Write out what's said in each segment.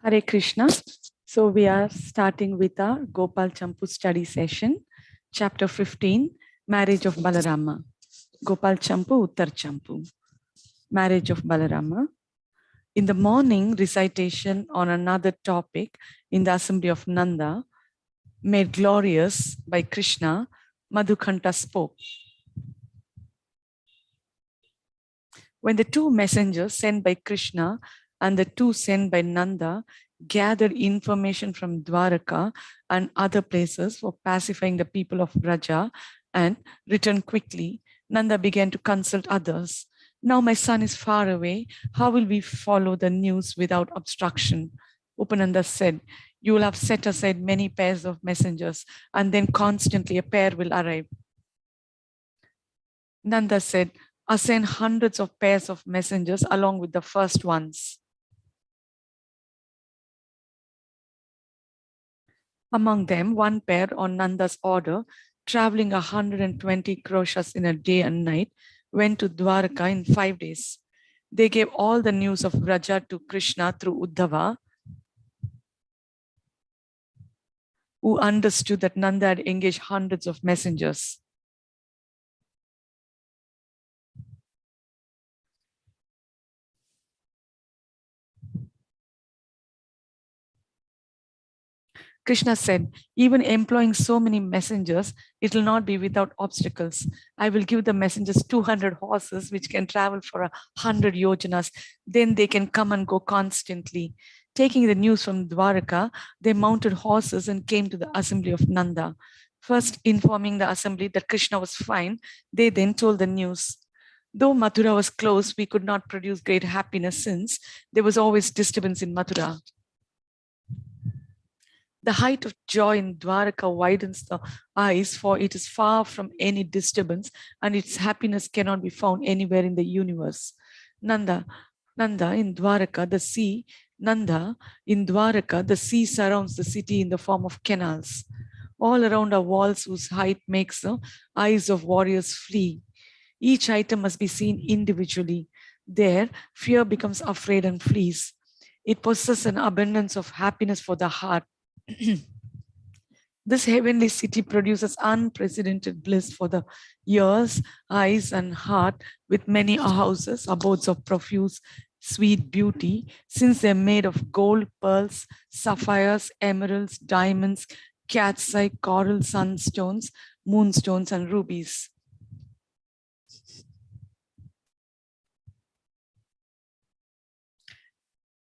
Hare Krishna. So we are starting with our Gopal Champu study session, chapter 15, Marriage of Balarama. Gopal Campū-Uttara Champu, Marriage of Balarama. In the morning, recitation on another topic in the assembly of Nanda, made glorious by Krishna, Madhukanta spoke. When the two messengers sent by Krishna and the two sent by Nanda gathered information from Dwaraka and other places for pacifying the people of Braja and returned quickly, Nanda began to consult others. Now my son is far away. How will we follow the news without obstruction? Upananda said, you will have set aside many pairs of messengers and then constantly a pair will arrive. Nanda said, assign hundreds of pairs of messengers along with the first ones. Among them, one pair on Nanda's order, traveling 120 kroshas in a day and night, went to Dwaraka in 5 days. They gave all the news of Braja to Krishna through Uddhava, who understood that Nanda had engaged hundreds of messengers. Krishna said, even employing so many messengers, it will not be without obstacles. I will give the messengers 200 horses, which can travel for 100 yojanas. Then they can come and go constantly. Taking the news from Dwaraka, they mounted horses and came to the assembly of Nanda. First informing the assembly that Krishna was fine, they then told the news. Though Mathura was close, we could not produce great happiness since there was always disturbance in Mathura. The height of joy in Dwaraka widens the eyes, for it is far from any disturbance, and its happiness cannot be found anywhere in the universe. Nanda in Dwaraka, the sea surrounds the city in the form of canals. All around are walls whose height makes the eyes of warriors flee. Each item must be seen individually. There, fear becomes afraid and flees. It possesses an abundance of happiness for the heart. This heavenly city produces unprecedented bliss for the ears, eyes, and heart, with many houses, abodes of profuse, sweet beauty, since they're made of gold, pearls, sapphires, emeralds, diamonds, cat's eye, coral, sunstones, moonstones, and rubies.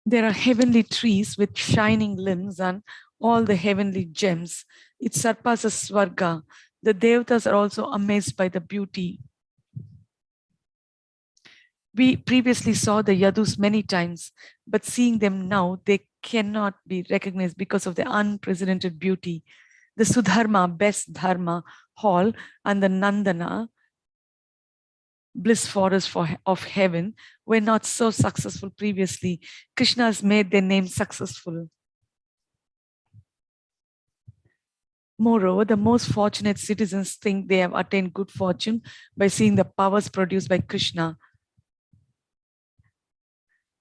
There are heavenly trees with shining limbs and all the heavenly gems. It surpasses Swarga. The Devatas are also amazed by the beauty. We previously saw the Yadus many times, but seeing them now, they cannot be recognized because of the unprecedented beauty. The Sudharma, best Dharma hall, and the Nandana, bliss forest of heaven, were not so successful previously. Krishna has made their name successful. Moreover, the most fortunate citizens think they have attained good fortune by seeing the powers produced by Krishna.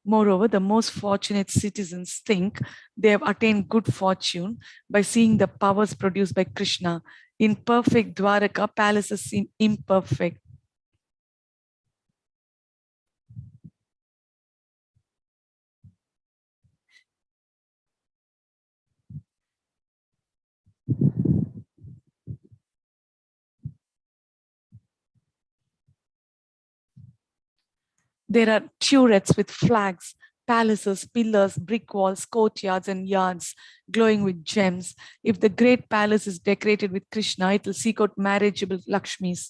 Moreover, the most fortunate citizens think they have attained good fortune by seeing the powers produced by Krishna. In perfect Dwaraka, palaces seem imperfect. There are turrets with flags, palaces, pillars, brick walls, courtyards, and yards glowing with gems. If the great palace is decorated with Krishna, it will seek out marriageable Lakshmis.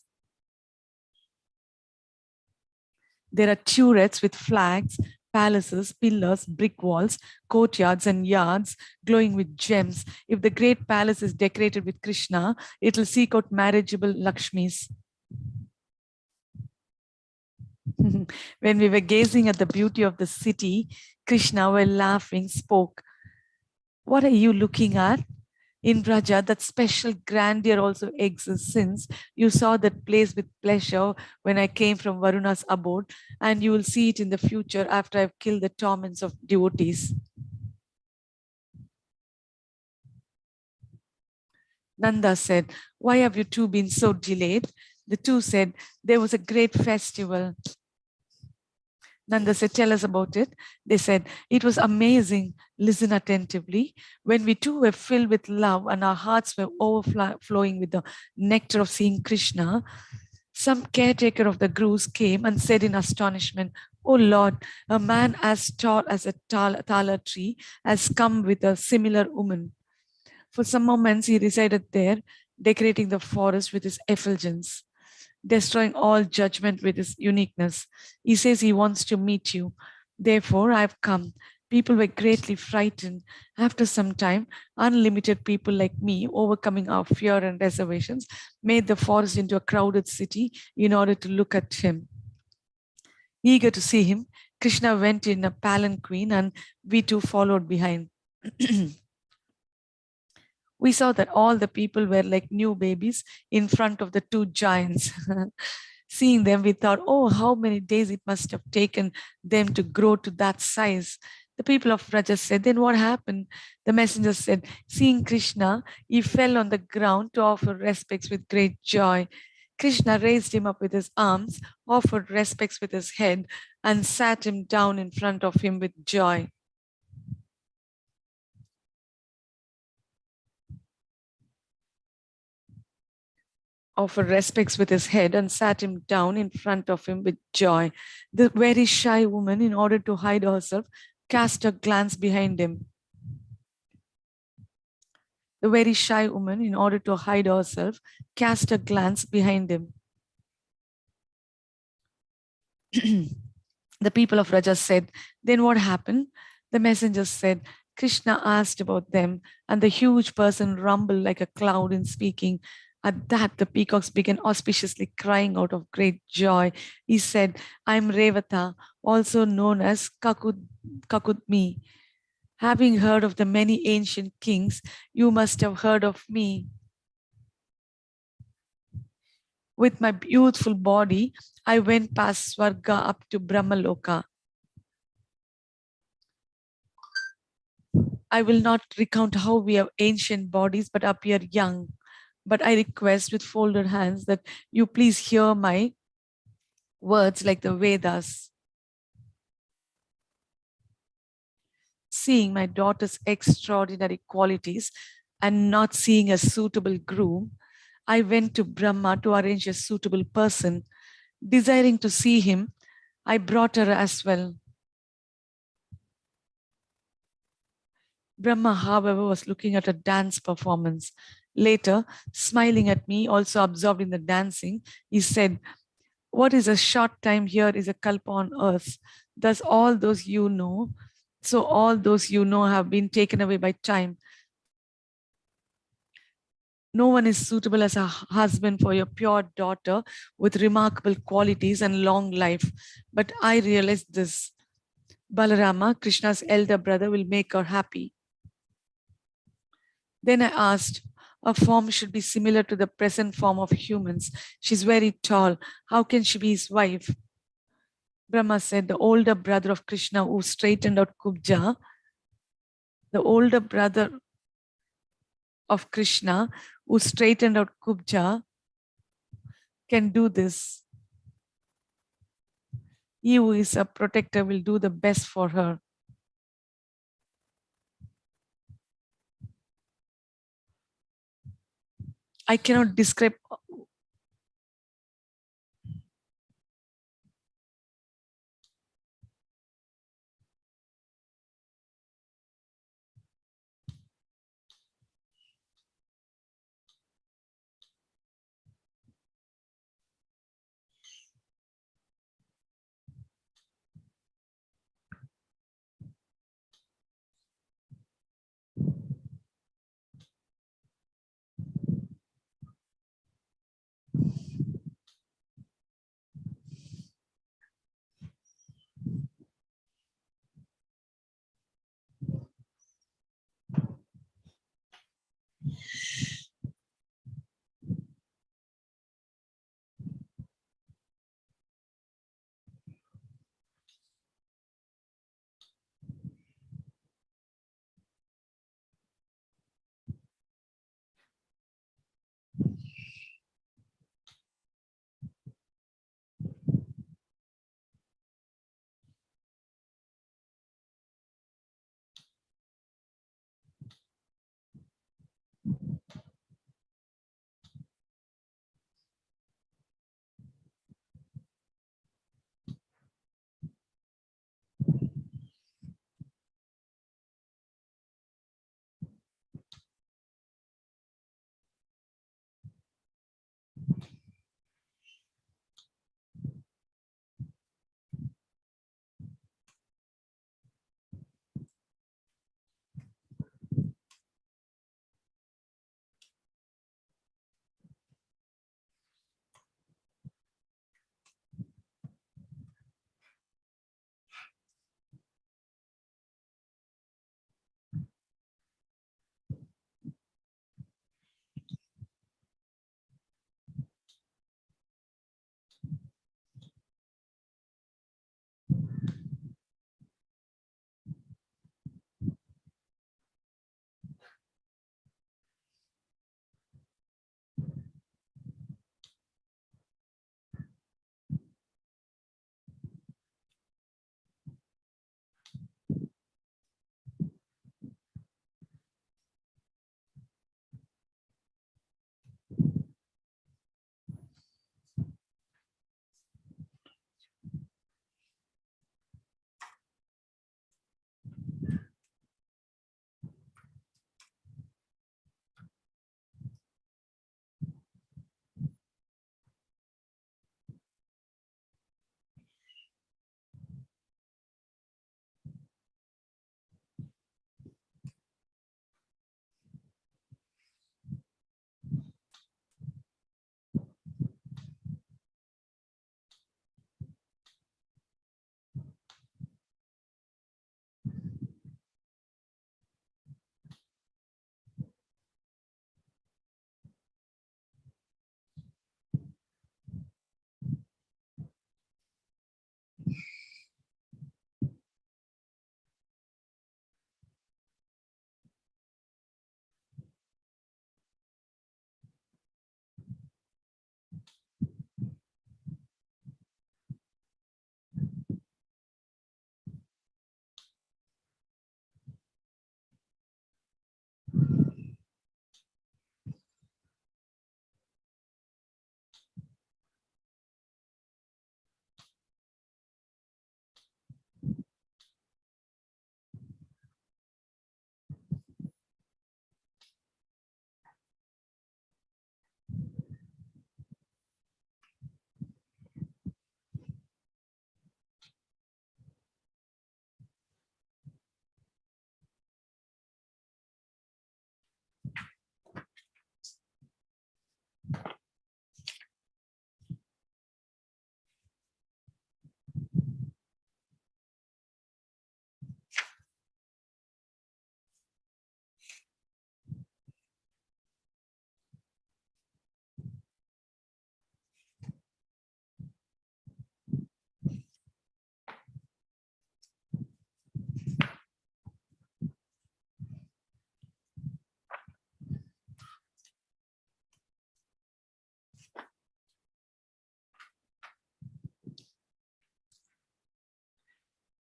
There are turrets with flags, palaces, pillars, brick walls, courtyards, and yards glowing with gems. If the great palace is decorated with Krishna, it will seek out marriageable Lakshmis. When we were gazing at the beauty of the city, Krishna, while laughing, spoke. What are you looking at? In Braja, that special grandeur also exists, since you saw that place with pleasure when I came from Varuna's abode, and you will see it in the future after I've killed the torments of devotees. Nanda said, "Why have you two been so delayed?" The two said, "There was a great festival." Nanda said, "Tell us about it." They said, "It was amazing. Listen attentively. When we too were filled with love and our hearts were overflowing with the nectar of seeing Krishna, some caretaker of the groves came and said in astonishment, 'Oh Lord, a man as tall as a tala tree has come with a similar woman.' For some moments he resided there, decorating the forest with his effulgence, destroying all judgment with his uniqueness. He says he wants to meet you. Therefore, I have come." People were greatly frightened. After some time, unlimited people like me, overcoming our fear and reservations, made the forest into a crowded city in order to look at him. Eager to see him, Krishna went in a palanquin and we too followed behind. We saw that all the people were like new babies in front of the two giants. Seeing them, we thought, "Oh, how many days it must have taken them to grow to that size." The people of Raja said, "Then what happened?" The messenger said, "Seeing Krishna, he fell on the ground to offer respects with great joy. Krishna raised him up with his arms, offered respects with his head, and sat him down in front of him with joy." Offered respects with his head and sat him down in front of him with joy. The very shy woman, in order to hide herself, cast a glance behind him. The very shy woman, in order to hide herself, cast a glance behind him. The people of Raja said, "Then what happened?" The messenger said, "Krishna asked about them, and the huge person rumbled like a cloud in speaking. At that, the peacocks began auspiciously crying out of great joy. He said, 'I am Revata, also known as Kakudmi. Having heard of the many ancient kings, you must have heard of me. With my youthful body, I went past Swarga up to Brahmaloka. I will not recount how we have ancient bodies but appear young. But I request with folded hands that you please hear my words like the Vedas. Seeing my daughter's extraordinary qualities and not seeing a suitable groom, I went to Brahma to arrange a suitable person. Desiring to see him, I brought her as well. Brahma, however, was looking at a dance performance. Later, smiling at me, also absorbed in the dancing, he said, "What is a short time here is a kalpa on earth. Thus all those you know, so all those you know have been taken away by time. No one is suitable as a husband for your pure daughter with remarkable qualities and long life. But I realize this. Balarama, Krishna's elder brother, will make her happy." Then I asked, "Her form should be similar to the present form of humans. She's very tall. How can she be his wife?" Brahma said, "The older brother of Krishna who straightened out Kubja, the older brother of Krishna who straightened out Kubja can do this. He who is a protector will do the best for her." I cannot describe.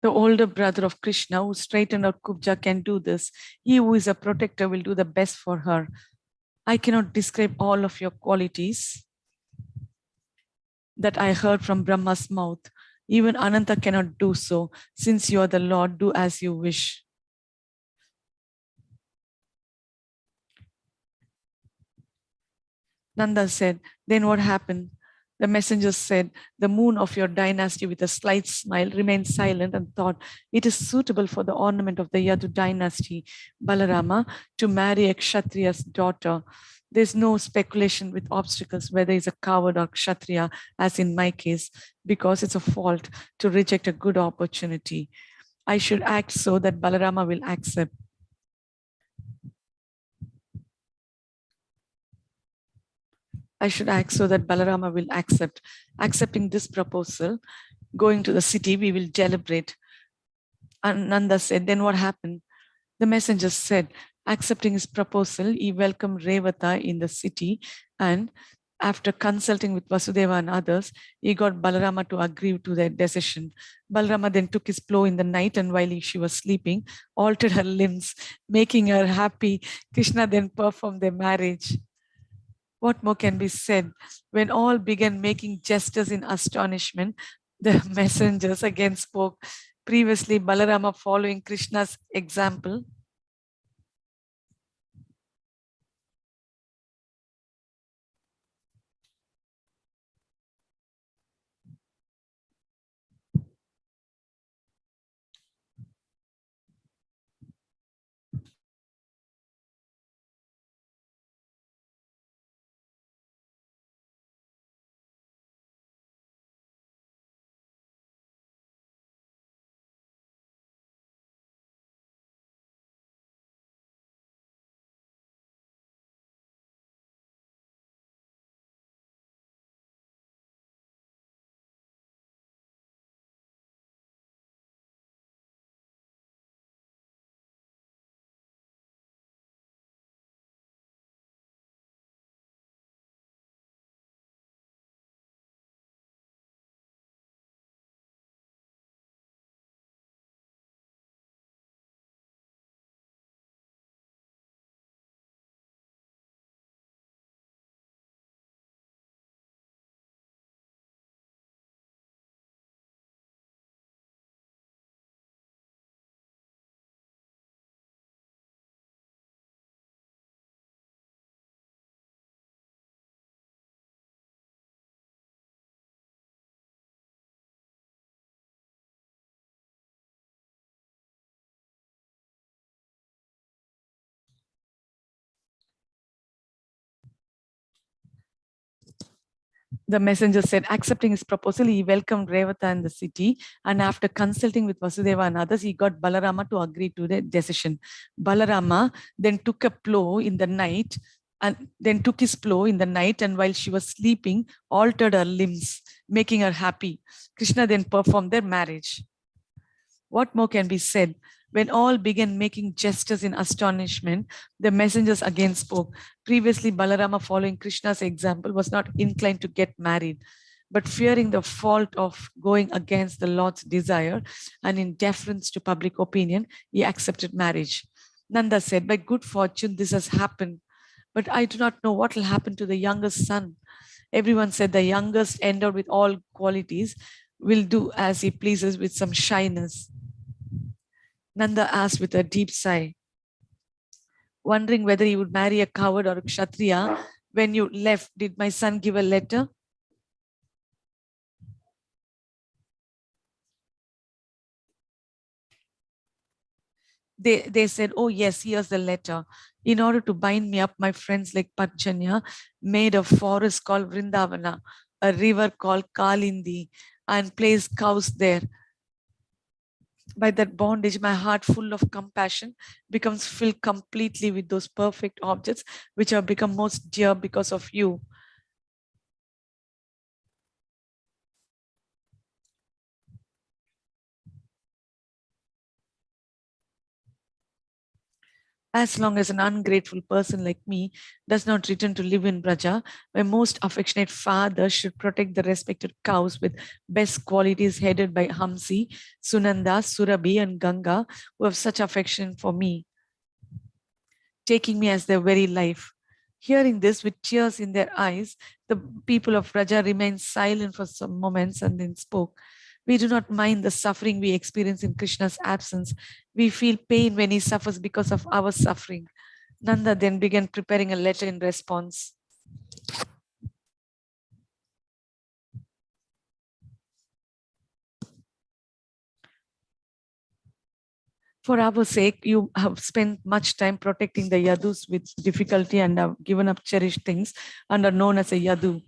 The older brother of Krishna who straightened out Kubja can do this. He who is a protector will do the best for her. I cannot describe all of your qualities that I heard from Brahma's mouth. Even Ananta cannot do so. Since you are the Lord, do as you wish. Nanda said, then what happened? The messenger said, the moon of your dynasty with a slight smile remained silent and thought, it is suitable for the ornament of the Yadu dynasty, Balarama, to marry a Kshatriya's daughter. There's no speculation with obstacles whether he's a coward or Kshatriya, as in my case, because it's a fault to reject a good opportunity. I should act so that Balarama will accept. I should act so that Balarama will accept. Accepting this proposal, going to the city, we will deliberate. Nanda said, then what happened? The messenger said, accepting his proposal, he welcomed Revata in the city, and after consulting with Vasudeva and others, he got Balarama to agree to their decision. Balarama then took his plow in the night, and while she was sleeping, altered her limbs, making her happy. Krishna then performed their marriage. What more can be said? When all began making gestures in astonishment, the messengers again spoke. Previously, Balarama, following Krishna's example, the messenger said, accepting his proposal, he welcomed Revata in the city, and after consulting with Vasudeva and others, he got Balarama to agree to the decision. Balarama then took a plow in the night, and then took his plow in the night, and while she was sleeping, altered her limbs, making her happy. Krishna then performed their marriage. What more can be said? When all began making gestures in astonishment, the messengers again spoke. Previously, Balarama, following Krishna's example, was not inclined to get married, but fearing the fault of going against the Lord's desire and in deference to public opinion, he accepted marriage. Nanda said, by good fortune, this has happened, but I do not know what will happen to the youngest son. Everyone said the youngest, endowed with all qualities, will do as he pleases with some shyness. Nanda asked with a deep sigh, wondering whether he would marry a coward or a Kshatriya. When you left, did my son give a letter? They said, oh yes, here's the letter. In order to bind me up, my friends like Parjanya made a forest called Vrindavana, a river called Kalindi, and placed cows there. By that bondage, my heart, full of compassion, becomes filled completely with those perfect objects which have become most dear because of you. As long as an ungrateful person like me does not return to live in Braja, my most affectionate father should protect the respected cows with best qualities headed by Hamsi, Sunanda, Surabhi, and Ganga, who have such affection for me, taking me as their very life. Hearing this with tears in their eyes, the people of Braja remained silent for some moments and then spoke. We do not mind the suffering we experience in Krishna's absence. We feel pain when he suffers because of our suffering. Nanda then began preparing a letter in response. For our sake, you have spent much time protecting the Yadus with difficulty and have given up cherished things and are known as a Yadu.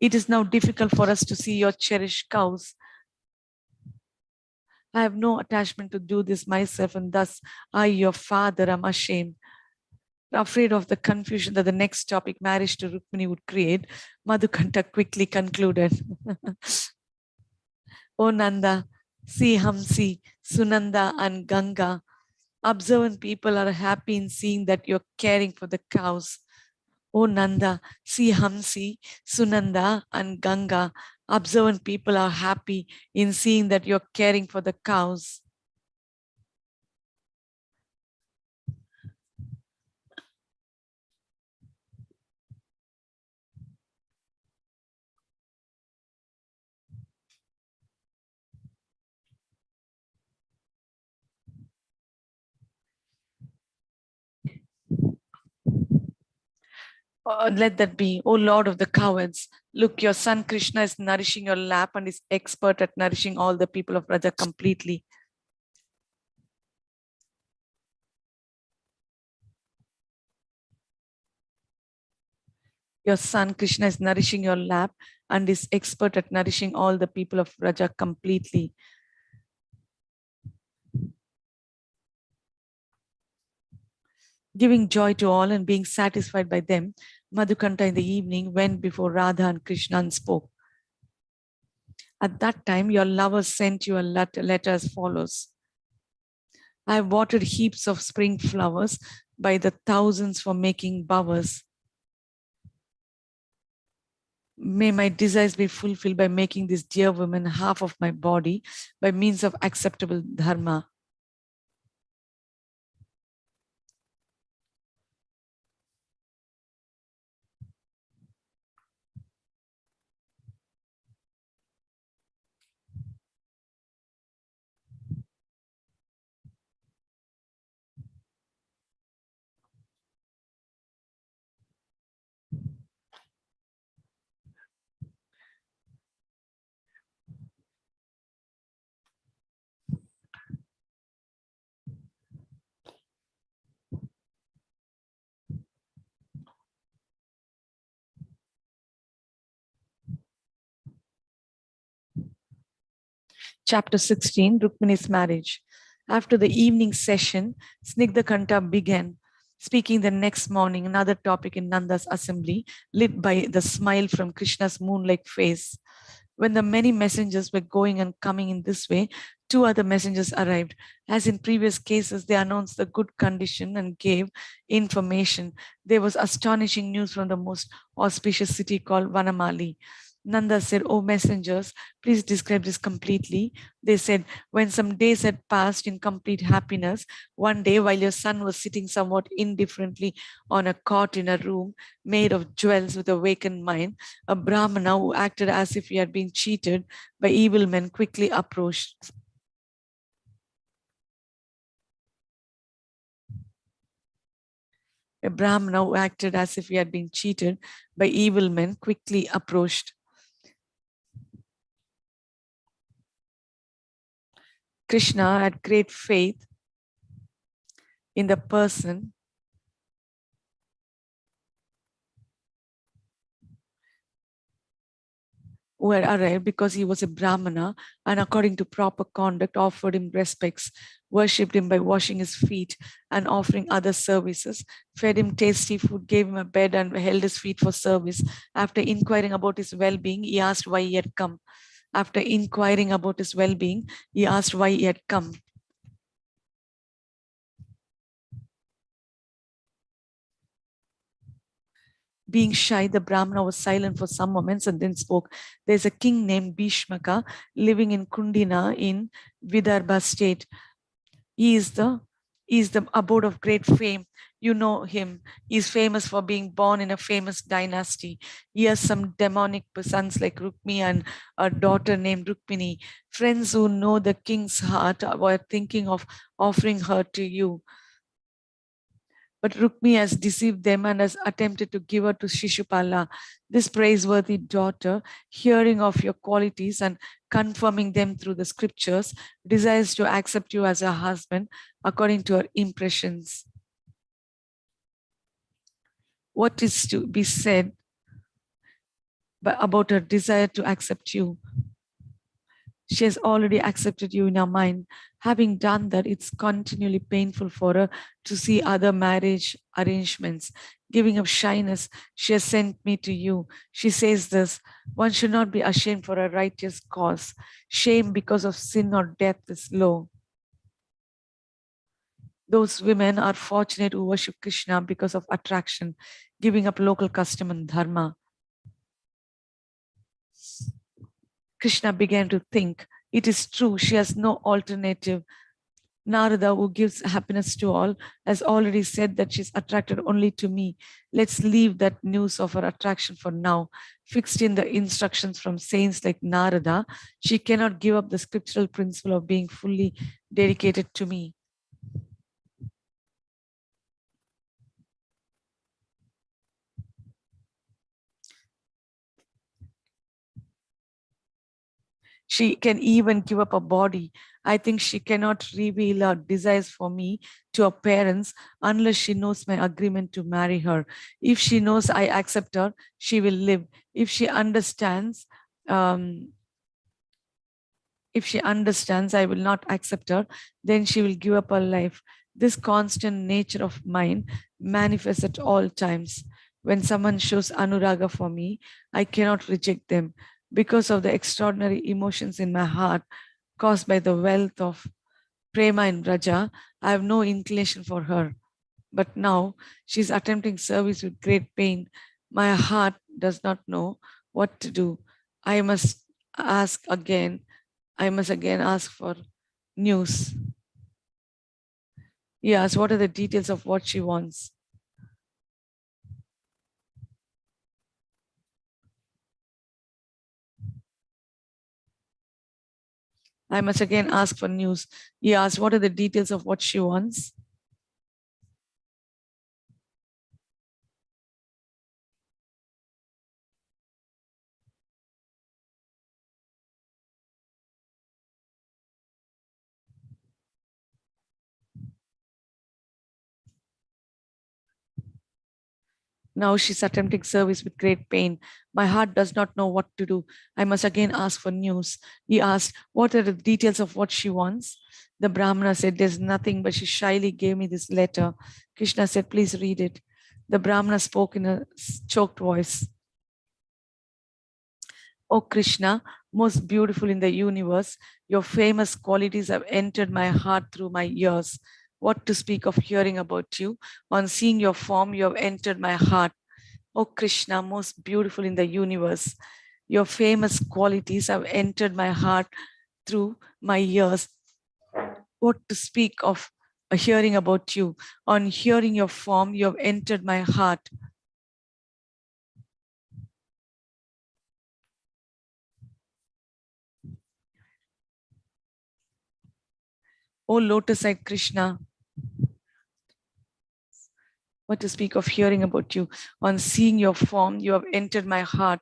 It is now difficult for us to see your cherished cows. I have no attachment to do this myself, and thus I, your father, am ashamed. Afraid of the confusion that the next topic, marriage to Rukmini, would create, Madhukanta quickly concluded. O Nanda, see Hamsi, Sunanda, and Ganga. Observant people are happy in seeing that you're caring for the cows. O Nanda, see Hamsi, Sunanda, and Ganga. Observant people are happy in seeing that you're caring for the cows. Let that be, O Lord of the cowards. Look, your son Krishna is nourishing your lap and is expert at nourishing all the people of Braja completely. Your son Krishna is nourishing your lap and is expert at nourishing all the people of Braja completely. Giving joy to all and being satisfied by them, Madhukanta in the evening went before Radha and Krishna and spoke. At that time, your lover sent you a letter as follows. I have watered heaps of spring flowers by the thousands for making bowers. May my desires be fulfilled by making this dear woman half of my body by means of acceptable dharma. Chapter 16, Rukmini's marriage. After the evening session, Snigdhakanta began speaking the next morning, another topic in Nanda's assembly, lit by the smile from Krishna's moon-like face. When the many messengers were going and coming in this way, two other messengers arrived. As in previous cases, they announced the good condition and gave information. There was astonishing news from the most auspicious city called Vanamali. Nanda said, "O messengers, please describe this completely." They said, when some days had passed in complete happiness, one day while your son was sitting somewhat indifferently on a cot in a room made of jewels with a vacant mind, a Brahmana who acted as if he had been cheated by evil men quickly approached. A Brahmana who acted as if he had been cheated by evil men quickly approached. Krishna had great faith in the person who had arrived because he was a Brahmana and according to proper conduct offered him respects, worshipped him by washing his feet and offering other services, fed him tasty food, gave him a bed and held his feet for service. After inquiring about his well-being, he asked why he had come. After inquiring about his well-being, he asked why he had come. Being shy, the Brahmana was silent for some moments and then spoke. There's a king named Bhishmaka living in Kundina in Vidarbha state. He is the abode of great fame. You know him. He's famous for being born in a famous dynasty. He has some demonic sons like Rukmi and a daughter named Rukmini. Friends who know the king's heart were thinking of offering her to you. But Rukmi has deceived them and has attempted to give her to Shishupala. This praiseworthy daughter, hearing of your qualities and confirming them through the scriptures, desires to accept you as a husband according to her impressions. What is to be said about her desire to accept you? She has already accepted you in her mind. Having done that, it's continually painful for her to see other marriage arrangements. Giving up shyness, she has sent me to you. She says this, one should not be ashamed for a righteous cause. Shame because of sin or death is low. Those women are fortunate who worship Krishna because of attraction, giving up local custom and dharma. Krishna began to think, it is true, she has no alternative. Narada, who gives happiness to all, has already said that she's attracted only to me. Let's leave that news of her attraction for now. Fixed in the instructions from saints like Narada, she cannot give up the scriptural principle of being fully dedicated to me. She can even give up a body. I think she cannot reveal her desires for me to her parents unless she knows my agreement to marry her. If she knows I accept her, she will live. If she understands, I will not accept her, then she will give up her life. This constant nature of mine manifests at all times. When someone shows anuraga for me, I cannot reject them. Because of the extraordinary emotions in my heart caused by the wealth of prema in Braja, I have no inclination for her. But now she's attempting service with great pain. My heart does not know what to do. I must again ask for news. Yes, what are the details of what she wants? I must again ask for news. He asked, what are the details of what she wants? Now she's attempting service with great pain. My heart does not know what to do. I must again ask for news. He asked, what are the details of what she wants? The Brahmana said, there's nothing, but she shyly gave me this letter. Krishna said, please read it. The Brahmana spoke in a choked voice. O Krishna, most beautiful in the universe, your famous qualities have entered my heart through my ears. What to speak of hearing about you? On seeing your form, you have entered my heart. O Krishna, most beautiful in the universe, your famous qualities have entered my heart through my ears. What to speak of hearing about you? On hearing your form, you have entered my heart. O lotus-eyed Krishna, what to speak of hearing about you? On seeing your form, you have entered my heart.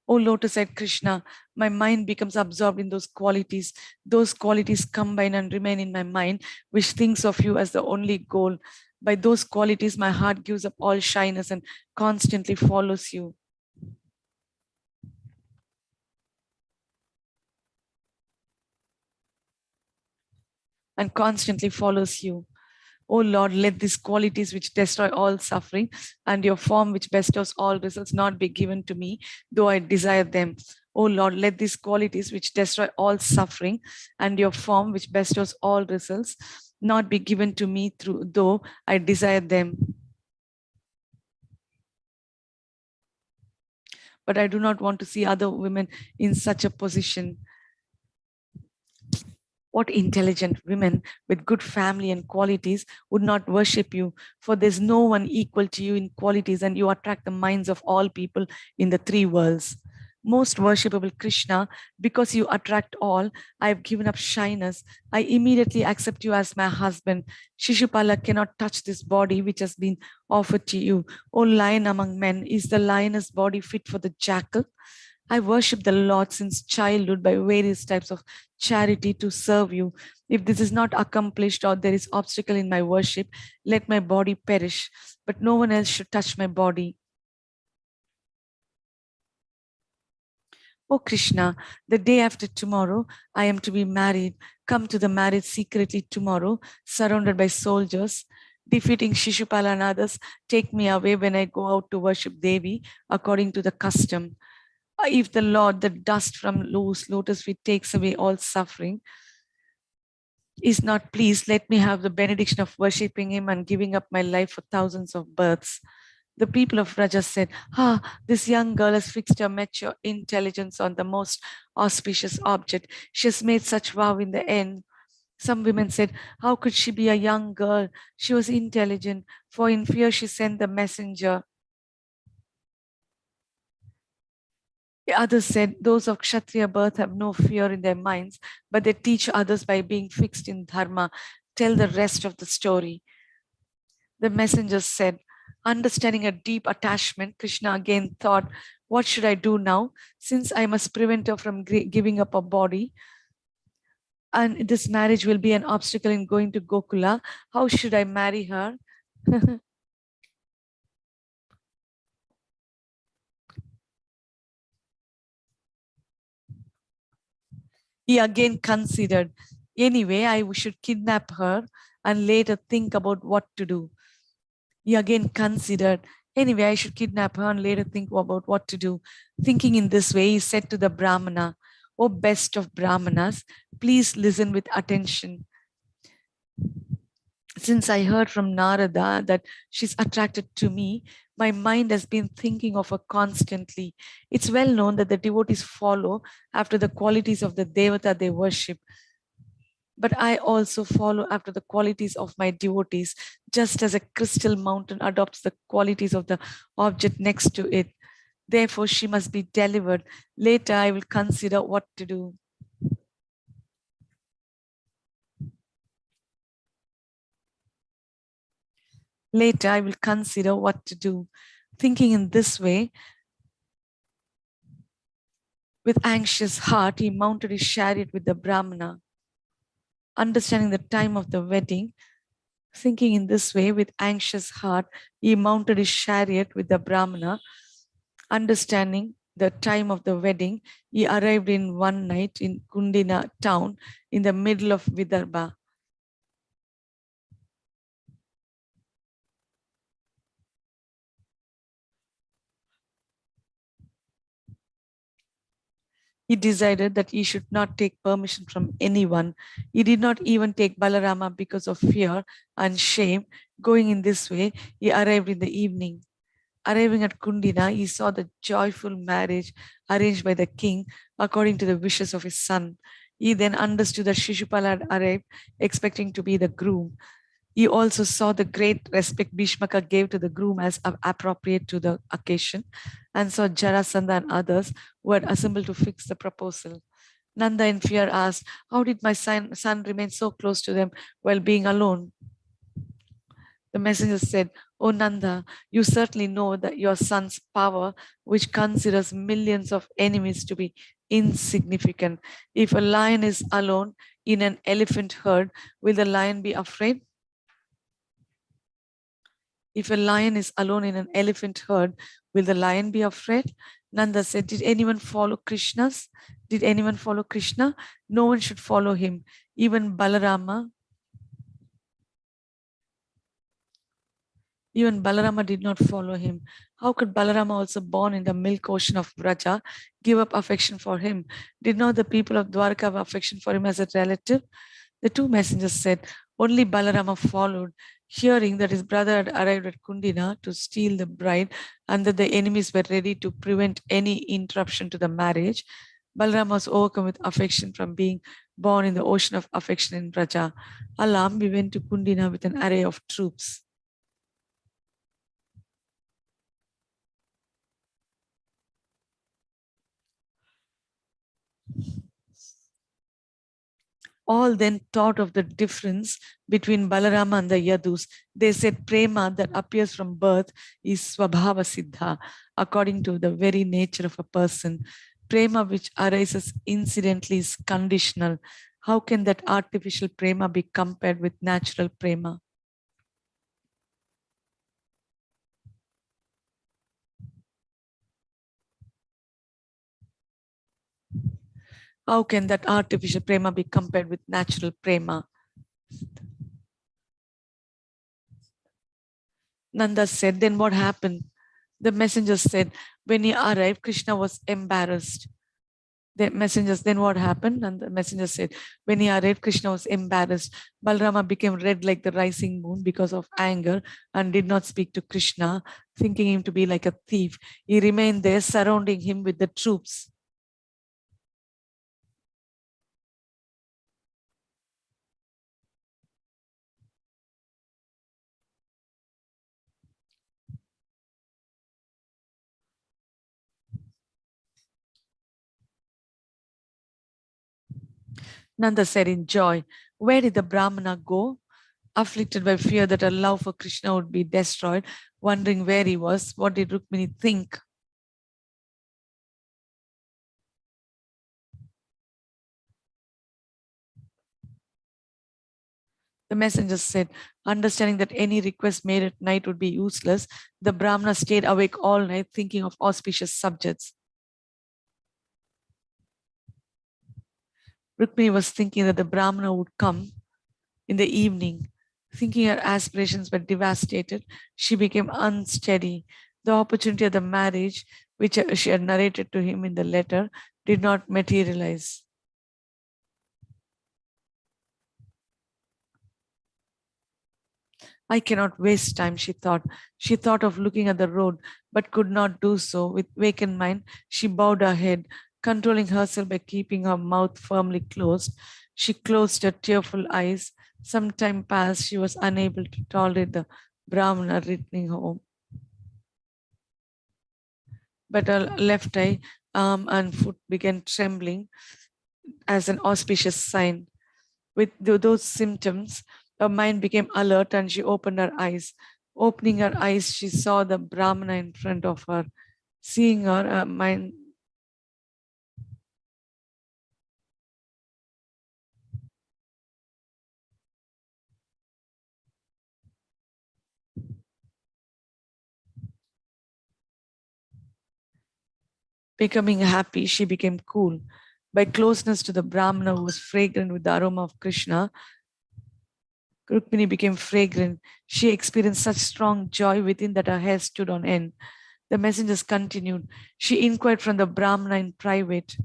O lotus-eyed Krishna, my mind becomes absorbed in those qualities. Those qualities combine and remain in my mind, which thinks of you as the only goal. By those qualities, my heart gives up all shyness and constantly follows you. And constantly follows you. O Lord, let these qualities which destroy all suffering and your form which bestows all results not be given to me, though I desire them. O Lord, let these qualities which destroy all suffering and your form which bestows all results not be given to me, though I desire them. but I do not want to see other women in such a position. What intelligent women with good family and qualities would not worship you? For there's no one equal to you in qualities, and you attract the minds of all people in the three worlds. Most worshipable Krishna, because you attract all, I have given up shyness. I immediately accept you as my husband. Shishupala cannot touch this body which has been offered to you. O lion among men, is the lioness body fit for the jackal? I worship the Lord since childhood by various types of charity to serve you. If this is not accomplished or there is obstacle in my worship, let my body perish, but no one else should touch my body. Oh Krishna, the day after tomorrow, I am to be married. Come to the marriage secretly tomorrow, surrounded by soldiers. Defeating Shishupala and others, take me away when I go out to worship Devi according to the custom. If the Lord, the dust from lotus feet takes away all suffering, is not pleased, let me have the benediction of worshipping him and giving up my life for thousands of births. The people of Raja said, this young girl has fixed her mature intelligence on the most auspicious object. She has made such vow in the end. Some women said, how could she be a young girl? She was intelligent, for in fear she sent the messenger. Others said, those of Kshatriya birth have no fear in their minds, but they teach others by being fixed in dharma. Tell the rest of the story. The messengers said, understanding a deep attachment, Krishna again thought, what should I do now? Since I must prevent her from giving up her body, and this marriage will be an obstacle in going to Gokula, how should I marry her? He again considered, anyway, I should kidnap her and later think about what to do. He again considered, anyway, I should kidnap her and later think about what to do. Thinking in this way, he said to the Brahmana, O best of Brahmanas, please listen with attention. Since I heard from Narada that she's attracted to me, my mind has been thinking of her constantly. It's well known that the devotees follow after the qualities of the devata they worship. But I also follow after the qualities of my devotees, just as a crystal mountain adopts the qualities of the object next to it. Therefore, she must be delivered. Later, I will consider what to do. Later, I will consider what to do. Thinking in this way, with anxious heart, he mounted his chariot with the Brahmana. Understanding the time of the wedding, thinking in this way, with anxious heart, he mounted his chariot with the Brahmana. Understanding the time of the wedding, he arrived in one night in Kundina town in the middle of Vidarbha. He decided that he should not take permission from anyone. He did not even take Balarama because of fear and shame. Going in this way, he arrived in the evening. Arriving at Kundina, he saw the joyful marriage arranged by the king according to the wishes of his son. He then understood that Shishupala had arrived, expecting to be the groom. He also saw the great respect Bhishmaka gave to the groom as appropriate to the occasion, and saw Jarasandha and others who had assembled to fix the proposal. Nanda in fear asked, how did my son remain so close to them while being alone? The messenger said, O Nanda, you certainly know that your son's power, which considers millions of enemies to be insignificant. If a lion is alone in an elephant herd, will the lion be afraid? If a lion is alone in an elephant herd, will the lion be afraid? Nanda said, did anyone follow Krishna's? Did anyone follow Krishna? No one should follow him. Even Balarama did not follow him. How could Balarama, also born in the milk ocean of Vraja, give up affection for him? Did not the people of Dwarka have affection for him as a relative? The two messengers said, Only Balarama followed, hearing that his brother had arrived at Kundina to steal the bride and that the enemies were ready to prevent any interruption to the marriage. Balarama was overcome with affection from being born in the ocean of affection in Braja. Alarmed, we went to Kundina with an array of troops. All then thought of the difference between Balarama and the Yadus. They said prema that appears from birth is Swabhava Siddha, according to the very nature of a person. Prema which arises incidentally is conditional. How can that artificial prema be compared with natural prema? How can that artificial prema be compared with natural prema? Nanda said, then what happened? The messenger said, when he arrived, Krishna was embarrassed. The messengers, then what happened? And the messenger said, when he arrived, Krishna was embarrassed. Balarama became red like the rising moon because of anger and did not speak to Krishna, thinking him to be like a thief. He remained there, surrounding him with the troops. Nanda said in joy, where did the Brahmana go? Afflicted by fear that her love for Krishna would be destroyed, wondering where he was, what did Rukmini think? The messenger said, understanding that any request made at night would be useless, the Brahmana stayed awake all night thinking of auspicious subjects. Rukmini was thinking that the Brahmana would come in the evening. Thinking her aspirations were devastated, she became unsteady. The opportunity of the marriage, which she had narrated to him in the letter, did not materialize. I cannot waste time, she thought. She thought of looking at the road, but could not do so. With vacant mind, she bowed her head, controlling herself by keeping her mouth firmly closed. She closed her tearful eyes. Some time passed, she was unable to tolerate the Brahmana returning home. But her left eye, arm, and foot began trembling as an auspicious sign. With those symptoms, her mind became alert and she opened her eyes. Opening her eyes, she saw the Brahmana in front of her. Seeing her mind becoming happy, she became cool. By closeness to the Brahmana who was fragrant with the aroma of Krishna, Rukmini became fragrant. She experienced such strong joy within that her hair stood on end. The messengers continued. She inquired from the Brahmana in private.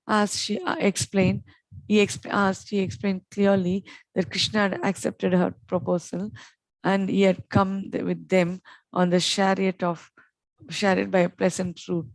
As she explained, he explained clearly that Krishna had accepted her proposal and he had come with them on the chariot by a pleasant route.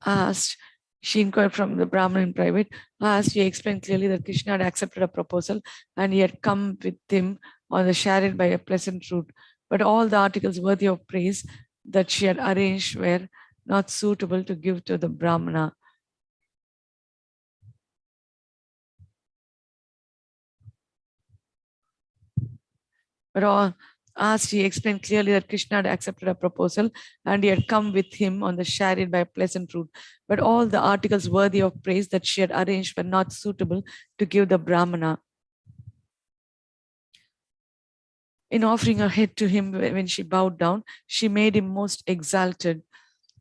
Asked, she inquired from the Brahmin in private. Asked, he explained clearly that Krishna had accepted a proposal and he had come with him on the chariot by a pleasant route. But all the articles worthy of praise that she had arranged were not suitable to give to the Brahmana. But all asked, he explained clearly that Krishna had accepted a proposal and he had come with him on the chariot by a pleasant route. But all the articles worthy of praise that she had arranged were not suitable to give the Brahmana. In offering her head to him when she bowed down, she made him most exalted.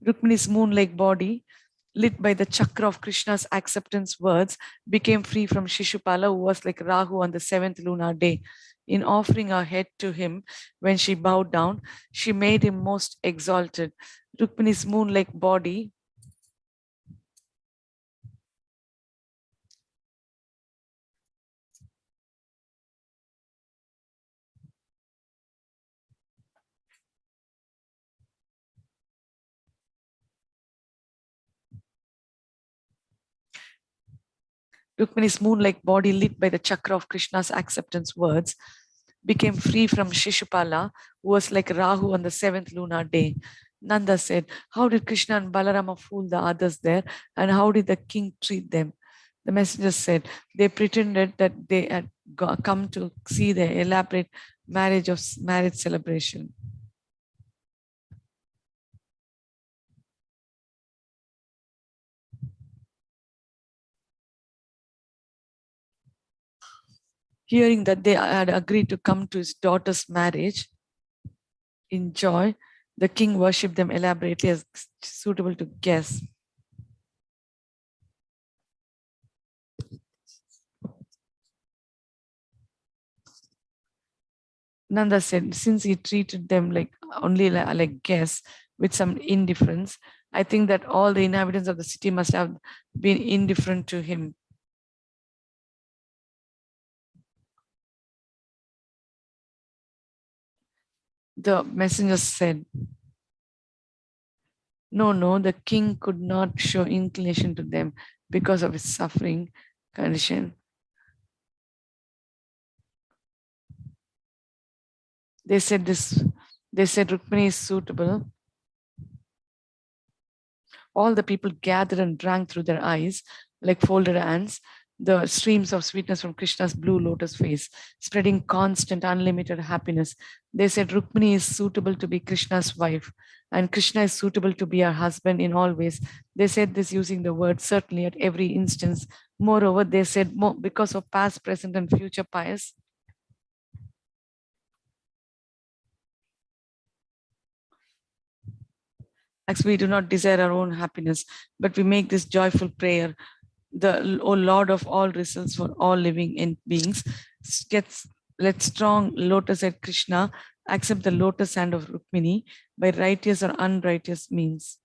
Rukmini's moon-like body lit by the chakra of Krishna's acceptance words, became free from Shishupala, who was like Rahu on the 7th lunar day. In offering her head to him, when she bowed down, she made him most exalted. Rukmini's moon-like body Rukmini's moon-like body, lit by the chakra of Krishna's acceptance words, became free from Shishupala, who was like Rahu on the 7th lunar day. Nanda said, how did Krishna and Balarama fool the others there, and how did the king treat them? The messenger said, they pretended that they had come to see the elaborate marriage celebration. Hearing that they had agreed to come to his daughter's marriage in joy, the king worshipped them elaborately as suitable to guess. Nanda said, since he treated them like only like guests with some indifference, I think that all the inhabitants of the city must have been indifferent to him. The messenger said, no, the king could not show inclination to them because of his suffering condition. They said Rukmini is suitable. All the people gathered and drank through their eyes like folded hands, the streams of sweetness from Krishna's blue lotus face, spreading constant, unlimited happiness. They said Rukmini is suitable to be Krishna's wife, and Krishna is suitable to be her husband in all ways. They said this using the word certainly at every instance. Moreover, they said because of past, present, and future pious, as we do not desire our own happiness, but we make this joyful prayer. O Lord of all results for all living beings, let strong lotus-head Krishna accept the lotus hand of Rukmini by righteous or unrighteous means.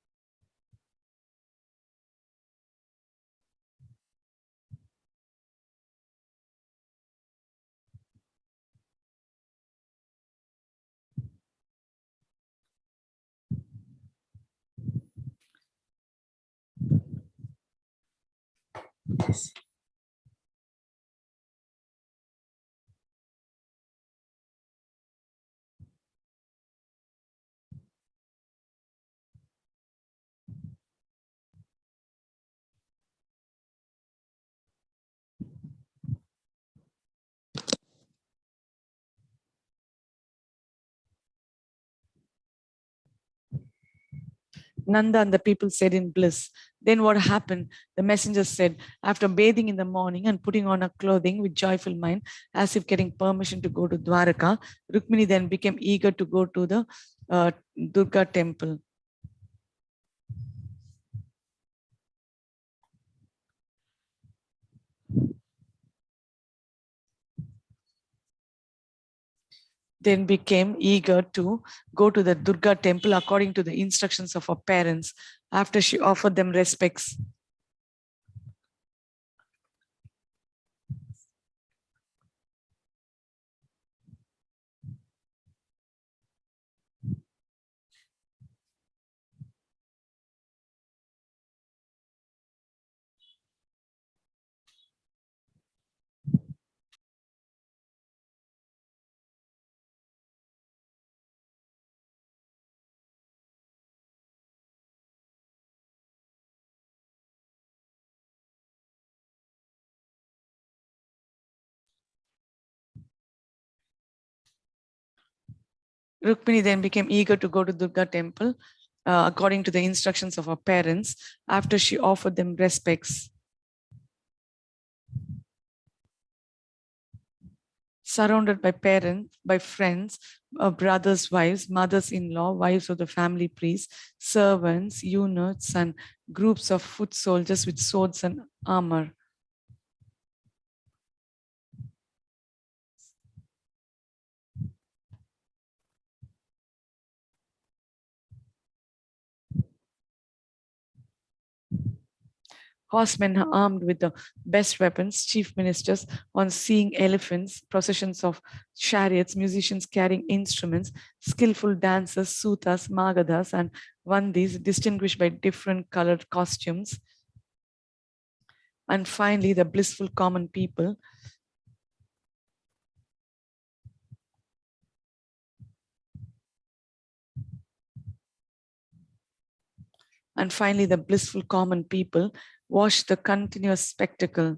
Yes. Nanda and the people said in bliss. Then what happened? The messenger said, after bathing in the morning and putting on her clothing with joyful mind, as if getting permission to go to Dwaraka, Rukmini then became eager to go to the Durga temple. Then became eager to go to the Durga temple according to the instructions of her parents after she offered them respects. Rukmini then became eager to go to Durga temple according to the instructions of her parents after she offered them respects. surrounded by parents, by friends, brothers' wives, mothers-in-law, wives of the family priests, servants, eunuchs, and groups of foot soldiers with swords and armor. Horsemen armed with the best weapons, chief ministers on seeing elephants, processions of chariots, musicians carrying instruments, skillful dancers, sutas, magadhas, and vandis distinguished by different colored costumes. And finally, the blissful common people. And finally, the blissful common people watched the continuous spectacle.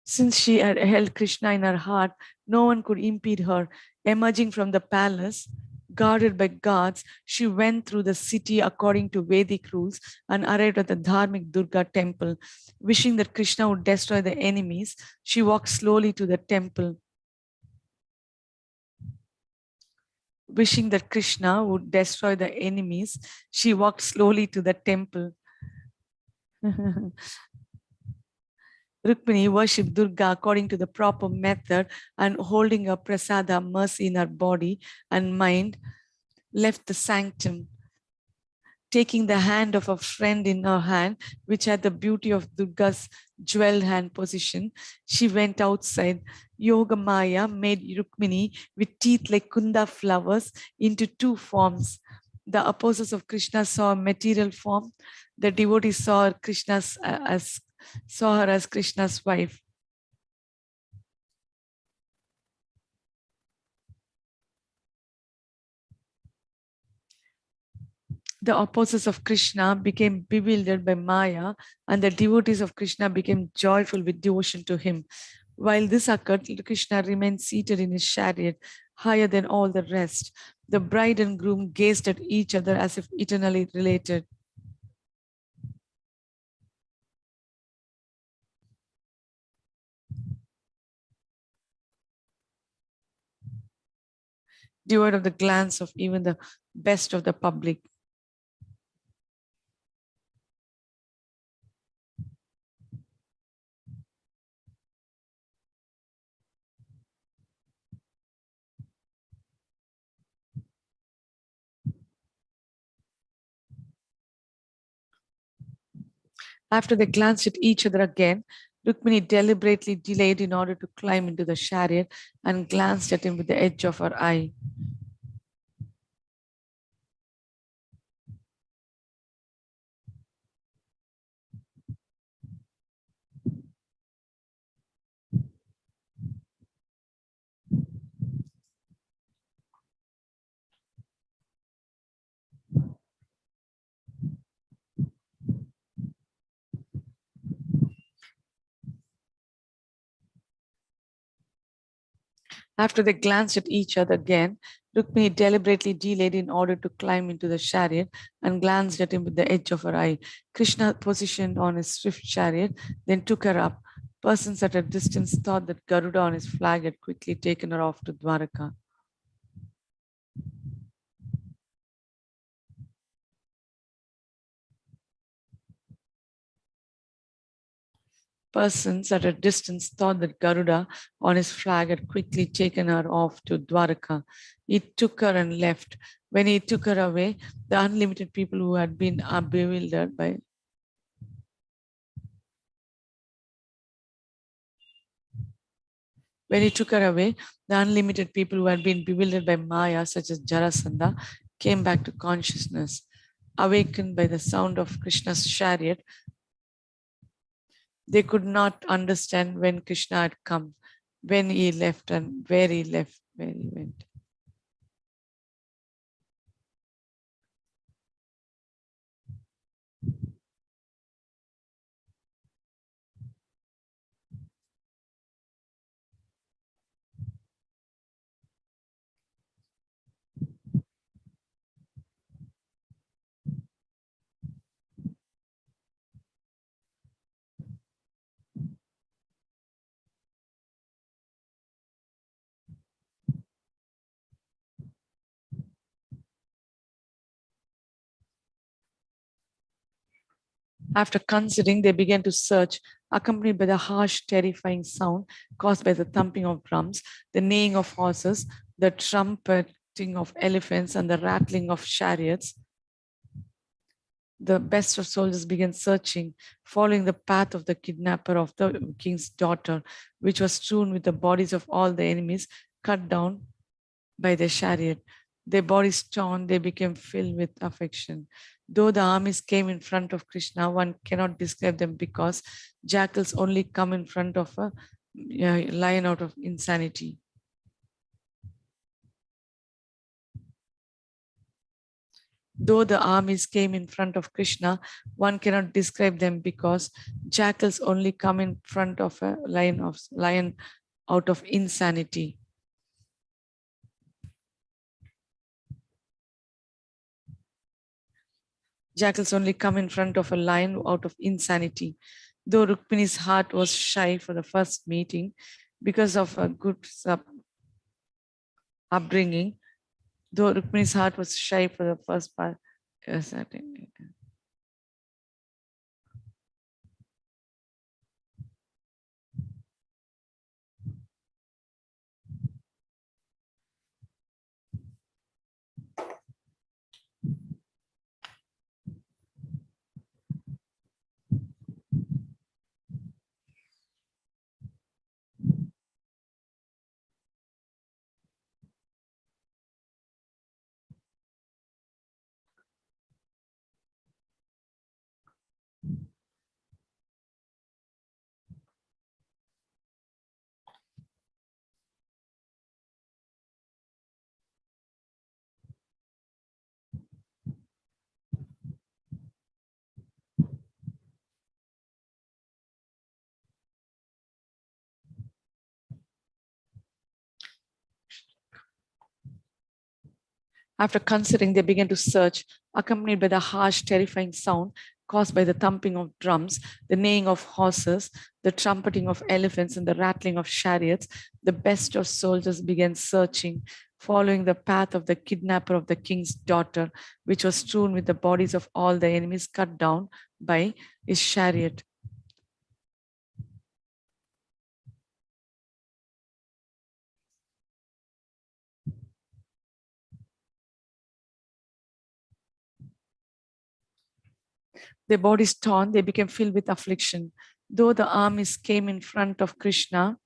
Since she had held Krishna in her heart, no one could impede her. Emerging from the palace, guarded by guards, she went through the city according to Vedic rules and arrived at the Dharmic Durga temple. Wishing that Krishna would destroy the enemies, she walked slowly to the temple. Wishing that Krishna would destroy the enemies, she walked slowly to the temple. Rukmini worshipped Durga according to the proper method and holding her prasada mercy in her body and mind, left the sanctum. Taking the hand of a friend in her hand, which had the beauty of Durga's jeweled hand position, she went outside. Yoga Maya made Rukmini with teeth like kunda flowers into two forms. The opposites of Krishna saw a material form. The devotees saw her as Krishna's wife. The opposites of Krishna became bewildered by Maya, and the devotees of Krishna became joyful with devotion to him. While this occurred, Krishna remained seated in his chariot, higher than all the rest. The bride and groom gazed at each other as if eternally related. Devoid of the glance of even the best of the public. After they glanced at each other again, Rukmini deliberately delayed in order to climb into the chariot and glanced at him with the edge of her eye. After they glanced at each other again, Rukmini deliberately delayed in order to climb into the chariot and glanced at him with the edge of her eye. Krishna positioned on his swift chariot, then took her up. Persons at a distance thought that Garuda on his flag had quickly taken her off to Dwaraka. Persons at a distance thought that Garuda on his flag had quickly taken her off to Dwaraka. He took her and left. When he took her away, the unlimited people who had been bewildered by When he took her away, the unlimited people who had been bewildered by Maya, such as Jarasandha, came back to consciousness. Awakened by the sound of Krishna's chariot, they could not understand when Krishna had come, when he left, and where he left, where he went. After considering, they began to search, accompanied by the harsh, terrifying sound caused by the thumping of drums, the neighing of horses, the trumpeting of elephants, and the rattling of chariots. The best of soldiers began searching, following the path of the kidnapper of the king's daughter, which was strewn with the bodies of all the enemies cut down by their chariot. Their bodies torn, they became filled with affection. Though the armies came in front of Krishna, one cannot describe them because jackals only come in front of a lion out of insanity. Though the armies came in front of Krishna, one cannot describe them because jackals only come in front of a lion out of insanity. Jackals only come in front of a lion out of insanity. Though Rukmini's heart was shy for the first meeting because of a good upbringing, though Rukmini's heart was shy for the first part. Yes, I think. After considering, they began to search, accompanied by the harsh, terrifying sound caused by the thumping of drums, the neighing of horses, the trumpeting of elephants, and the rattling of chariots. The best of soldiers began searching, following the path of the kidnapper of the king's daughter, which was strewn with the bodies of all the enemies cut down by his chariot. Their bodies torn, they became filled with affliction. Though the armies came in front of Krishna,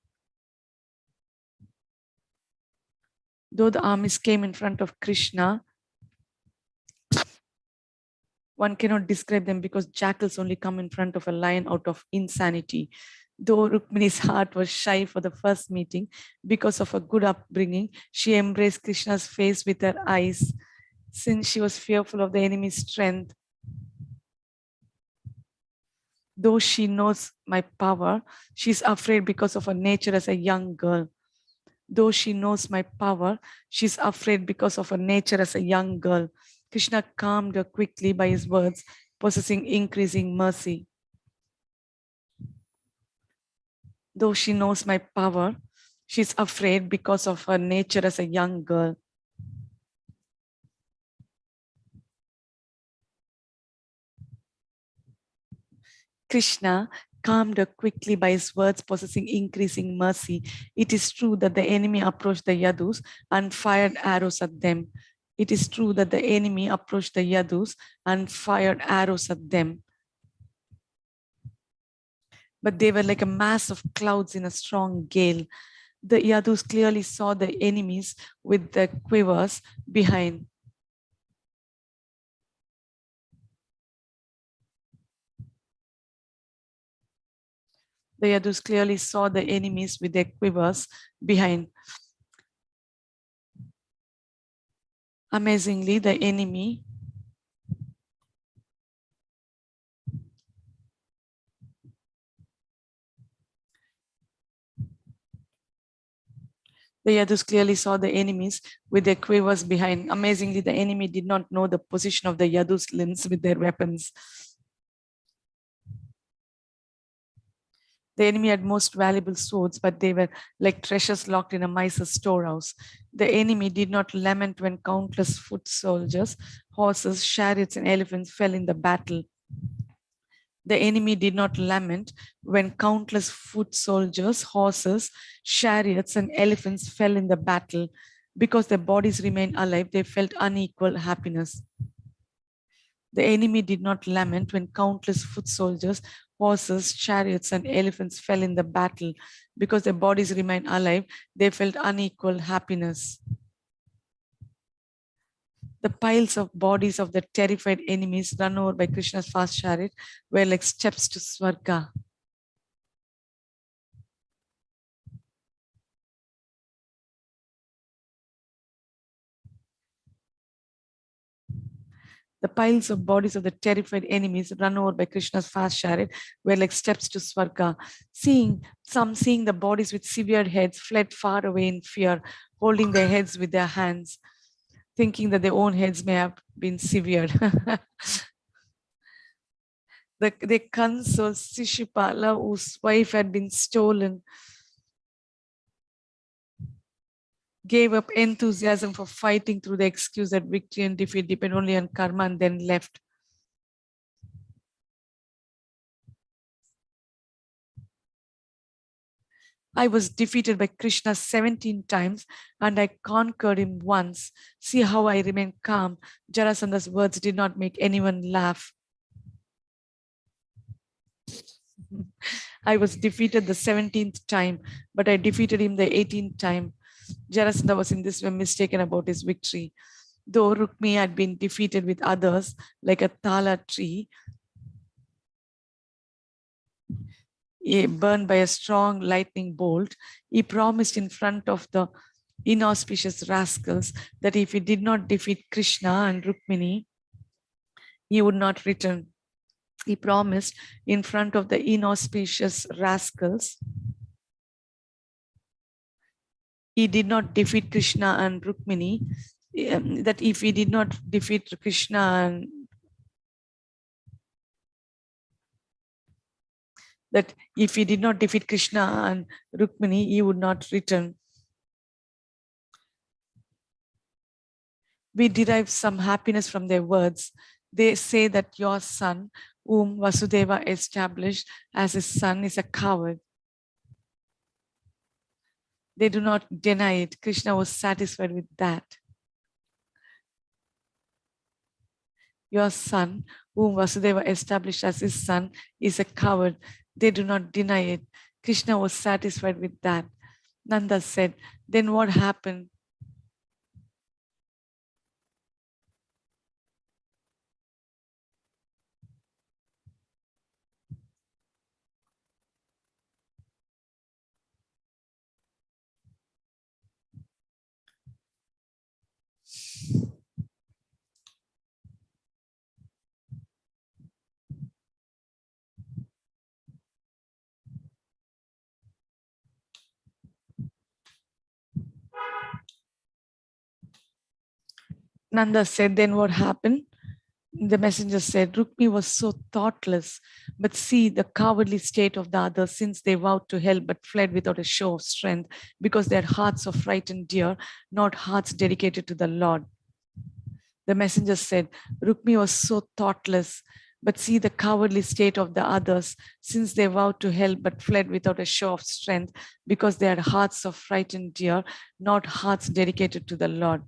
one cannot describe them because jackals only come in front of a lion out of insanity. Though Rukmini's heart was shy for the first meeting because of a good upbringing, she embraced Krishna's face with her eyes, since she was fearful of the enemy's strength. Though she knows my power, she's afraid because of her nature as a young girl. Though she knows my power, she's afraid because of her nature as a young girl. Krishna calmed her quickly by his words, possessing increasing mercy. Though she knows my power, she's afraid because of her nature as a young girl. Krishna calmed her quickly by his words, possessing increasing mercy. It is true that the enemy approached the Yadus and fired arrows at them. It is true that the enemy approached the Yadus and fired arrows at them. But they were like a mass of clouds in a strong gale. The Yadus clearly saw the enemies with their quivers behind. The Yadus clearly saw the enemies with their quivers behind. Amazingly, the enemy The Yadus clearly saw the enemies with their quivers behind. Amazingly, the enemy did not know the position of the Yadus' limbs with their weapons. The enemy had most valuable swords, but they were like treasures locked in a miser's storehouse. The enemy did not lament when countless foot soldiers, horses, chariots, and elephants fell in the battle. The enemy did not lament when countless foot soldiers, horses, chariots, and elephants fell in the battle. Because their bodies remained alive, they felt unequal happiness. The enemy did not lament when countless foot soldiers, horses, chariots, and elephants fell in the battle. Because their bodies remained alive, they felt unequal happiness. The piles of bodies of the terrified enemies run over by Krishna's fast chariot were like steps to Swarga. The piles of bodies of the terrified enemies run over by Krishna's fast chariot were like steps to Swarga. Seeing the bodies with severed heads fled far away in fear, holding their heads with their hands, thinking that their own heads may have been severed. The consul Sishipala, whose wife had been stolen, gave up enthusiasm for fighting through the excuse that victory and defeat depend only on karma, and then left. I was defeated by Krishna 17 times and I conquered him once. See how I remain calm. Jarasanda's words did not make anyone laugh. I was defeated the 17th time, but I defeated him the 18th time. Jarasandha was in this way mistaken about his victory. Though Rukmi had been defeated with others like a tala tree, burned by a strong lightning bolt, he promised in front of the inauspicious rascals that if he did not defeat Krishna and Rukmini, he would not return. He promised in front of the inauspicious rascals, he did not defeat Krishna and Rukmini, that if he did not defeat Krishna and Rukmini, he would not return. We derive some happiness from their words. They say that your son, whom Vasudeva established as his son, is a coward. They do not deny it. Krishna was satisfied with that. Your son, whom Vasudeva established as his son, is a coward. They do not deny it. Krishna was satisfied with that. Nanda said, then what happened? Nanda said, then what happened? The messenger said, Rukmi was so thoughtless, but see the cowardly state of the others, since they vowed to help but fled without a show of strength, because their hearts of frightened deer, not hearts dedicated to the Lord. The messenger said, Rukmi was so thoughtless, but see the cowardly state of the others, since they vowed to help but fled without a show of strength, because they had hearts of frightened deer, not hearts dedicated to the Lord.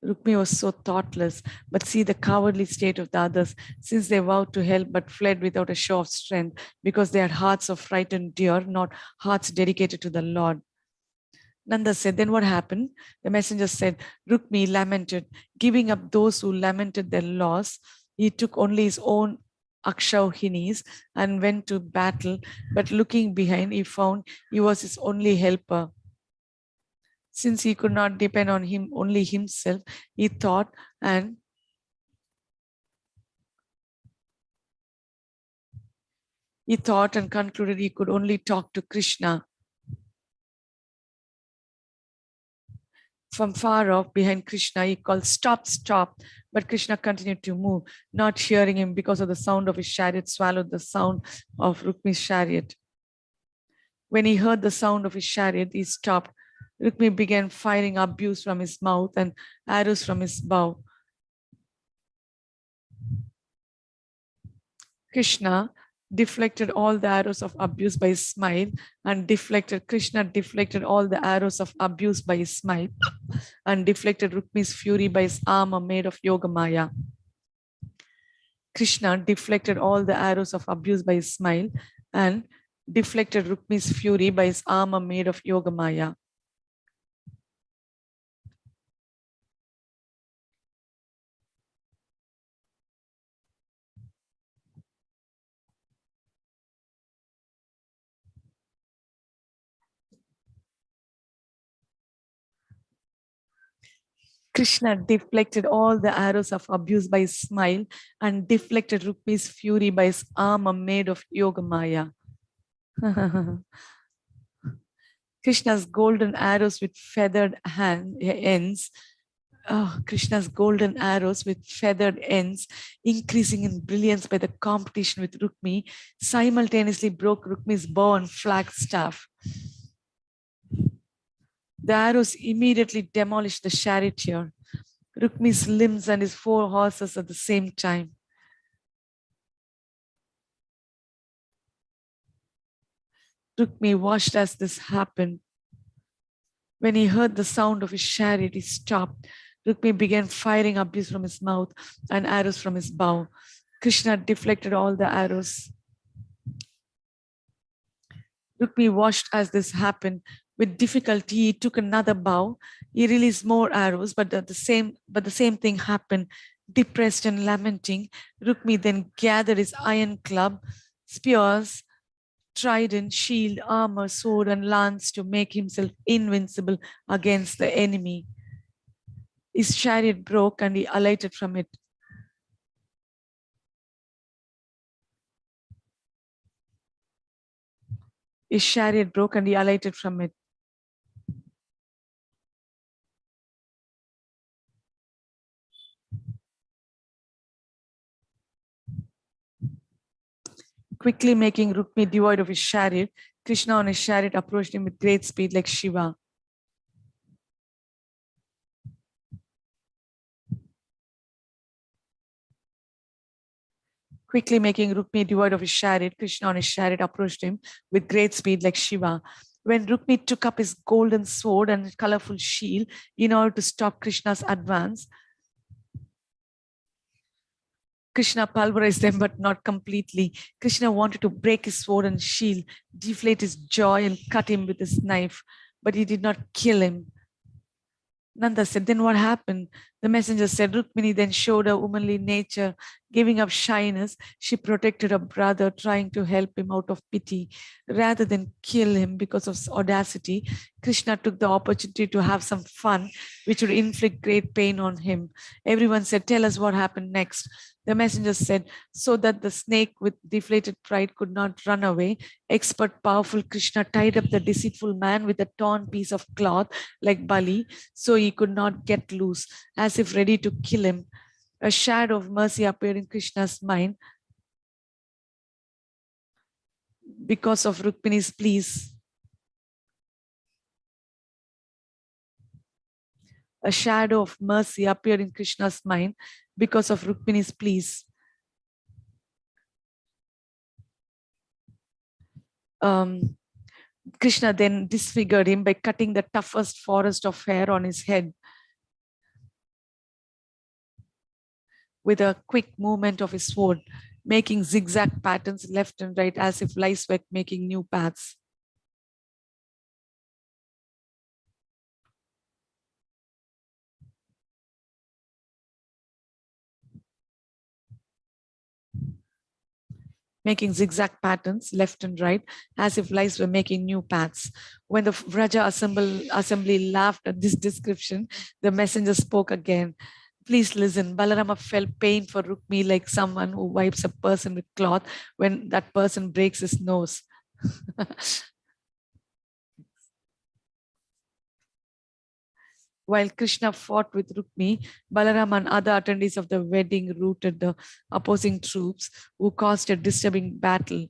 Rukmi was so thoughtless, but see the cowardly state of the others, since they vowed to help but fled without a show of strength, because they had hearts of frightened deer, not hearts dedicated to the Lord. Nanda said, then what happened? The messenger said, Rukmi lamented, giving up those who lamented their loss. He took only his own Akshauhinis and went to battle, but looking behind, he found he was his only helper. Since he could not depend on him only himself, he thought and concluded he could only talk to Krishna. From far off behind Krishna, he called, stop, stop. But Krishna continued to move, not hearing him because of the sound of his chariot swallowed the sound of Rukmi's chariot. When he heard the sound of his chariot, he stopped. Rukmi began firing abuse from his mouth and arrows from his bow. Krishna deflected all the arrows of abuse by his smile and Krishna deflected all the arrows of abuse by his smile and deflected Rukmi's fury by his armor made of Yoga Maya. Krishna deflected all the arrows of abuse by his smile and deflected Rukmi's fury by his armor made of Yoga Maya. Krishna deflected all the arrows of abuse by his smile and deflected Rukmi's fury by his armor made of Yoga Maya. Krishna's golden arrows with feathered ends, Krishna's golden arrows with feathered ends, increasing in brilliance by the competition with Rukmi, simultaneously broke Rukmi's bow and flagstaff. The arrows immediately demolished the charioteer, Rukmi's limbs and his 4 horses at the same time. Rukmi watched as this happened. When he heard the sound of his chariot, he stopped. Rukmi began firing abuse from his mouth and arrows from his bow. Krishna deflected all the arrows. Rukmi watched as this happened. With difficulty, he took another bow. He released more arrows, but the same thing happened. Depressed and lamenting, Rukmi then gathered his iron club, spears, trident, shield, armor, sword, and lance to make himself invincible against the enemy. His chariot broke and he alighted from it. His chariot broke and he alighted from it. Quickly making Rukmi devoid of his chariot, Krishna on his chariot approached him with great speed like Shiva. Quickly making Rukmi devoid of his chariot, Krishna on his chariot approached him with great speed like Shiva. When Rukmi took up his golden sword and colorful shield in order to stop Krishna's advance, Krishna pulverized them, but not completely. Krishna wanted to break his sword and shield, deflate his jaw and cut him with his knife, but he did not kill him. Nanda said, then what happened? The messenger said, Rukmini then showed her womanly nature. Giving up shyness, she protected her brother, trying to help him out of pity. Rather than kill him because of audacity, Krishna took the opportunity to have some fun, which would inflict great pain on him. Everyone said, tell us what happened next. The messenger said, so that the snake with deflated pride could not run away, expert, powerful Krishna tied up the deceitful man with a torn piece of cloth like Bali, so he could not get loose, as if ready to kill him. A shadow of mercy appeared in Krishna's mind because of Rukmini's pleas. A shadow of mercy appeared in Krishna's mind because of Rukmini's pleas. Krishna then disfigured him by cutting the toughest forest of hair on his head with a quick movement of his sword, making zigzag patterns left and right as if lice were making new paths. Making zigzag patterns left and right, as if lice were making new paths. When the Vraja assembly laughed at this description, the messenger spoke again. Please listen. Balarama felt pain for Rukmi like someone who wipes a person with cloth when that person breaks his nose. While Krishna fought with Rukmi, Balarama and other attendees of the wedding routed the opposing troops who caused a disturbing battle.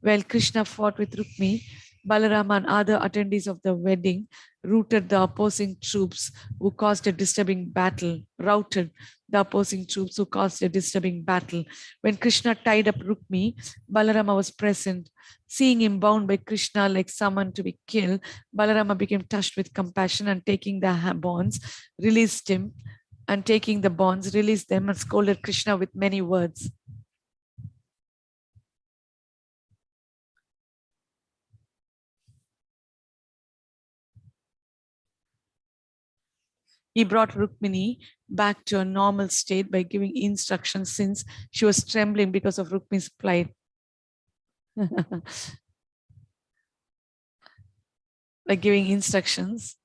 While Krishna fought with Rukmi, Balarama and other attendees of the wedding routed the opposing troops who caused a disturbing battle, routed the opposing troops who caused a disturbing battle. When Krishna tied up Rukmi, Balarama was present. Seeing him bound by Krishna like someone to be killed, Balarama became touched with compassion and taking the bonds, released him, and taking the bonds, released them and scolded Krishna with many words. He brought Rukmini back to a normal state by giving instructions since she was trembling because of Rukmini's plight. By giving instructions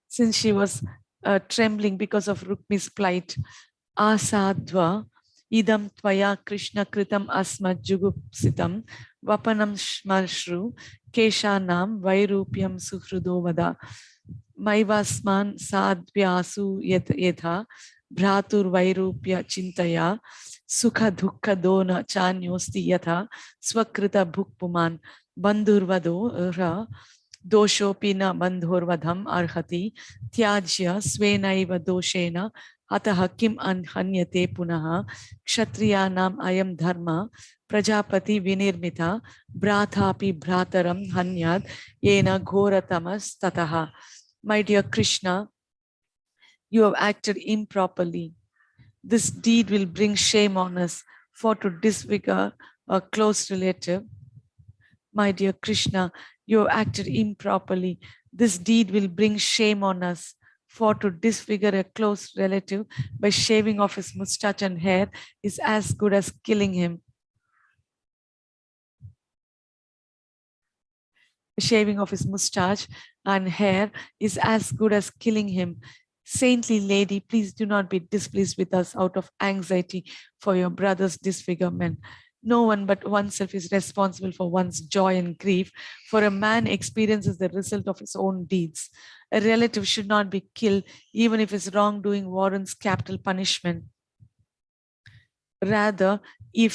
since she was trembling because of Rukmini's plight. Asadva idam tvaya Krishna kritam asmat jugupsitam vapanam shmashru keshanam vairupyam suhrudo vada. Maivasman sadvyasu yetha bhratur vairupya chintaya sukha dukha dona chanyosti yatha swakrita bhukpuman bandhurvado ra doshopina bandhurvadham arhati tyajya svenaiva doshena ataha kim anhanyate punaha kshatriyanam ayam dharma prajapati vinirmita bhrathapi bhrataram hanyad yena ghoratamas tataha. My dear Krishna, you have acted improperly. This deed will bring shame on us, for to disfigure a close relative. My dear Krishna, you have acted improperly. This deed will bring shame on us, for to disfigure a close relative by shaving off his mustache and hair is as good as killing him. Shaving of his mustache and hair is as good as killing him. Saintly lady, please do not be displeased with us out of anxiety for your brother's disfigurement. No one but oneself is responsible for one's joy and grief, for a man experiences the result of his own deeds. A relative should not be killed, even if his wrongdoing warrants capital punishment. Rather, he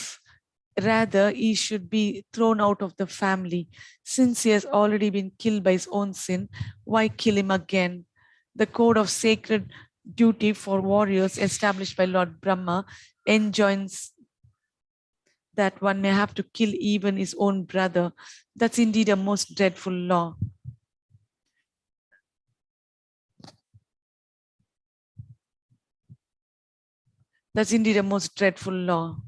should be thrown out of the family. Since he has already been killed by his own sin, why kill him again? The code of sacred duty for warriors established by Lord Brahma enjoins that one may have to kill even his own brother. That's indeed a most dreadful law. That's indeed a most dreadful law.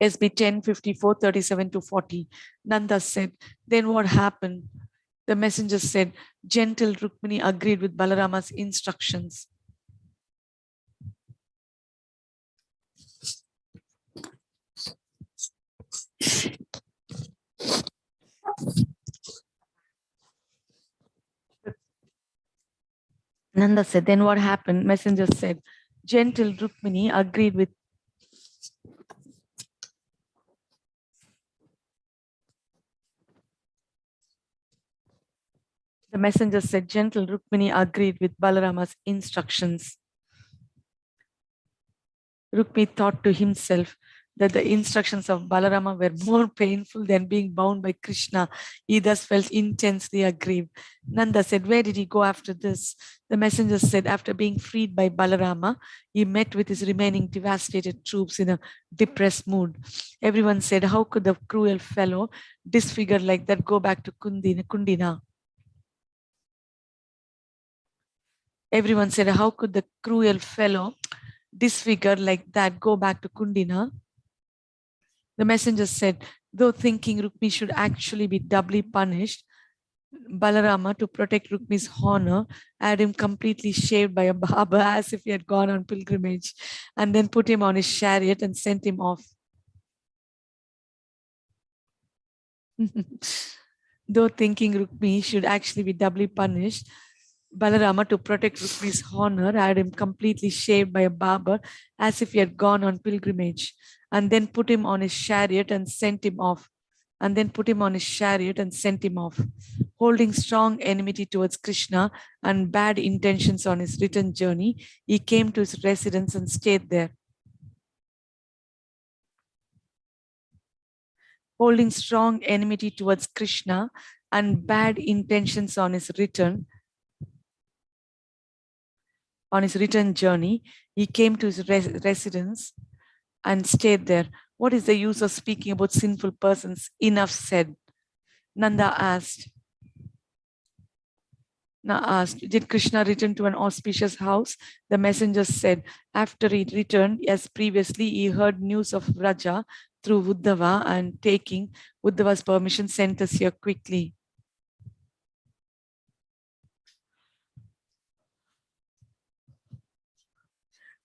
SB 1054, 37 to 40. Nanda said, then what happened? The messenger said, gentle Rukmini agreed with Balarama's instructions. Nanda said, then what happened? Messenger said, gentle Rukmini agreed with The messenger said, gentle Rukmini agreed with Balarama's instructions. Rukmini thought to himself that the instructions of Balarama were more painful than being bound by Krishna. He thus felt intensely aggrieved. Nanda said, where did he go after this? The messenger said, after being freed by Balarama, he met with his remaining devastated troops in a depressed mood. Everyone said, how could the cruel fellow disfigured like that go back to Kundina? Everyone said, how could the cruel fellow disfigured like that go back to Kundina? The messenger said, though thinking Rukmi should actually be doubly punished, Balarama, to protect Rukmi's honor, had him completely shaved by a barber as if he had gone on pilgrimage, and then put him on his chariot and sent him off. Though thinking Rukmi should actually be doubly punished, Balarama, to protect Rukmi's honor, had him completely shaved by a barber as if he had gone on pilgrimage, and then put him on his chariot and sent him off. and then put him on his chariot and sent him off. Holding strong enmity towards Krishna and bad intentions on his return journey, he came to his residence and stayed there. Holding strong enmity towards Krishna and bad intentions on his return journey, he came to his residence and stayed there. What is the use of speaking about sinful persons? Enough said. Nanda asked, did Krishna return to an auspicious house? The messenger said, after he returned, as previously, he heard news of Raja through Uddhava and taking Uddhava's permission, sent us here quickly.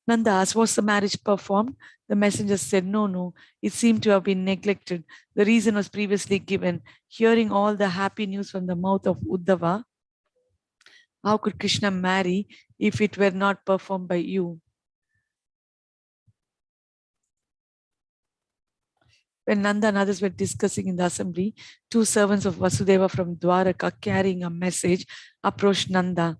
Nanda asked, was the marriage performed? The messenger said, no, it seemed to have been neglected. The reason was previously given. Hearing all the happy news from the mouth of Uddhava, how could Krishna marry if it were not performed by you? When Nanda and others were discussing in the assembly, two servants of Vasudeva from Dwaraka carrying a message approached Nanda.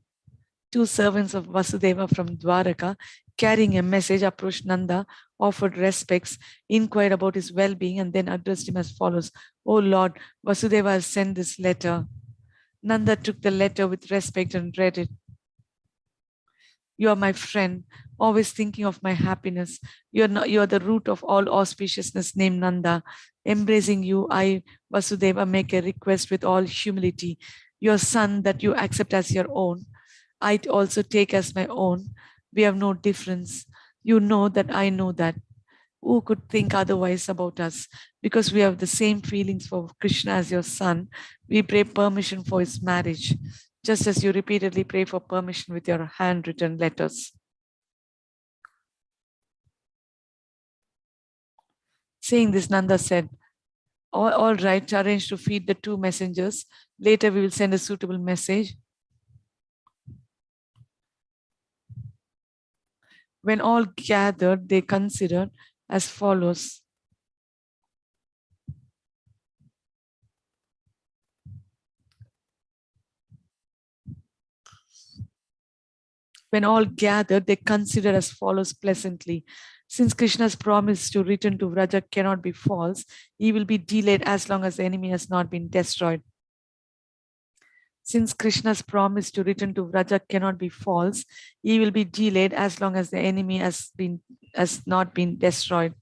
Two servants of Vasudeva from Dwaraka carrying a message approached Nanda, offered respects, inquired about his well-being, and then addressed him as follows. O Lord, Vasudeva has sent this letter. Nanda took the letter with respect and read it. You are my friend, always thinking of my happiness. You are the root of all auspiciousness, named Nanda. Embracing you, I, Vasudeva, make a request with all humility. Your son that you accept as your own, I also take as my own. We have no difference. You know that I know that. Who could think otherwise about us? Because we have the same feelings for Krishna as your son, we pray permission for his marriage, just as you repeatedly pray for permission with your handwritten letters. Saying this, Nanda said, all right, arrange to feed the two messengers. Later we will send a suitable message. When all gathered, they considered as follows. When all gathered, they considered as follows pleasantly. Since Krishna's promise to return to Vraja cannot be false, he will be delayed as long as the enemy has not been destroyed. Since Krishna's promise to return to Vraja cannot be false, he will be delayed as long as the enemy has not been destroyed.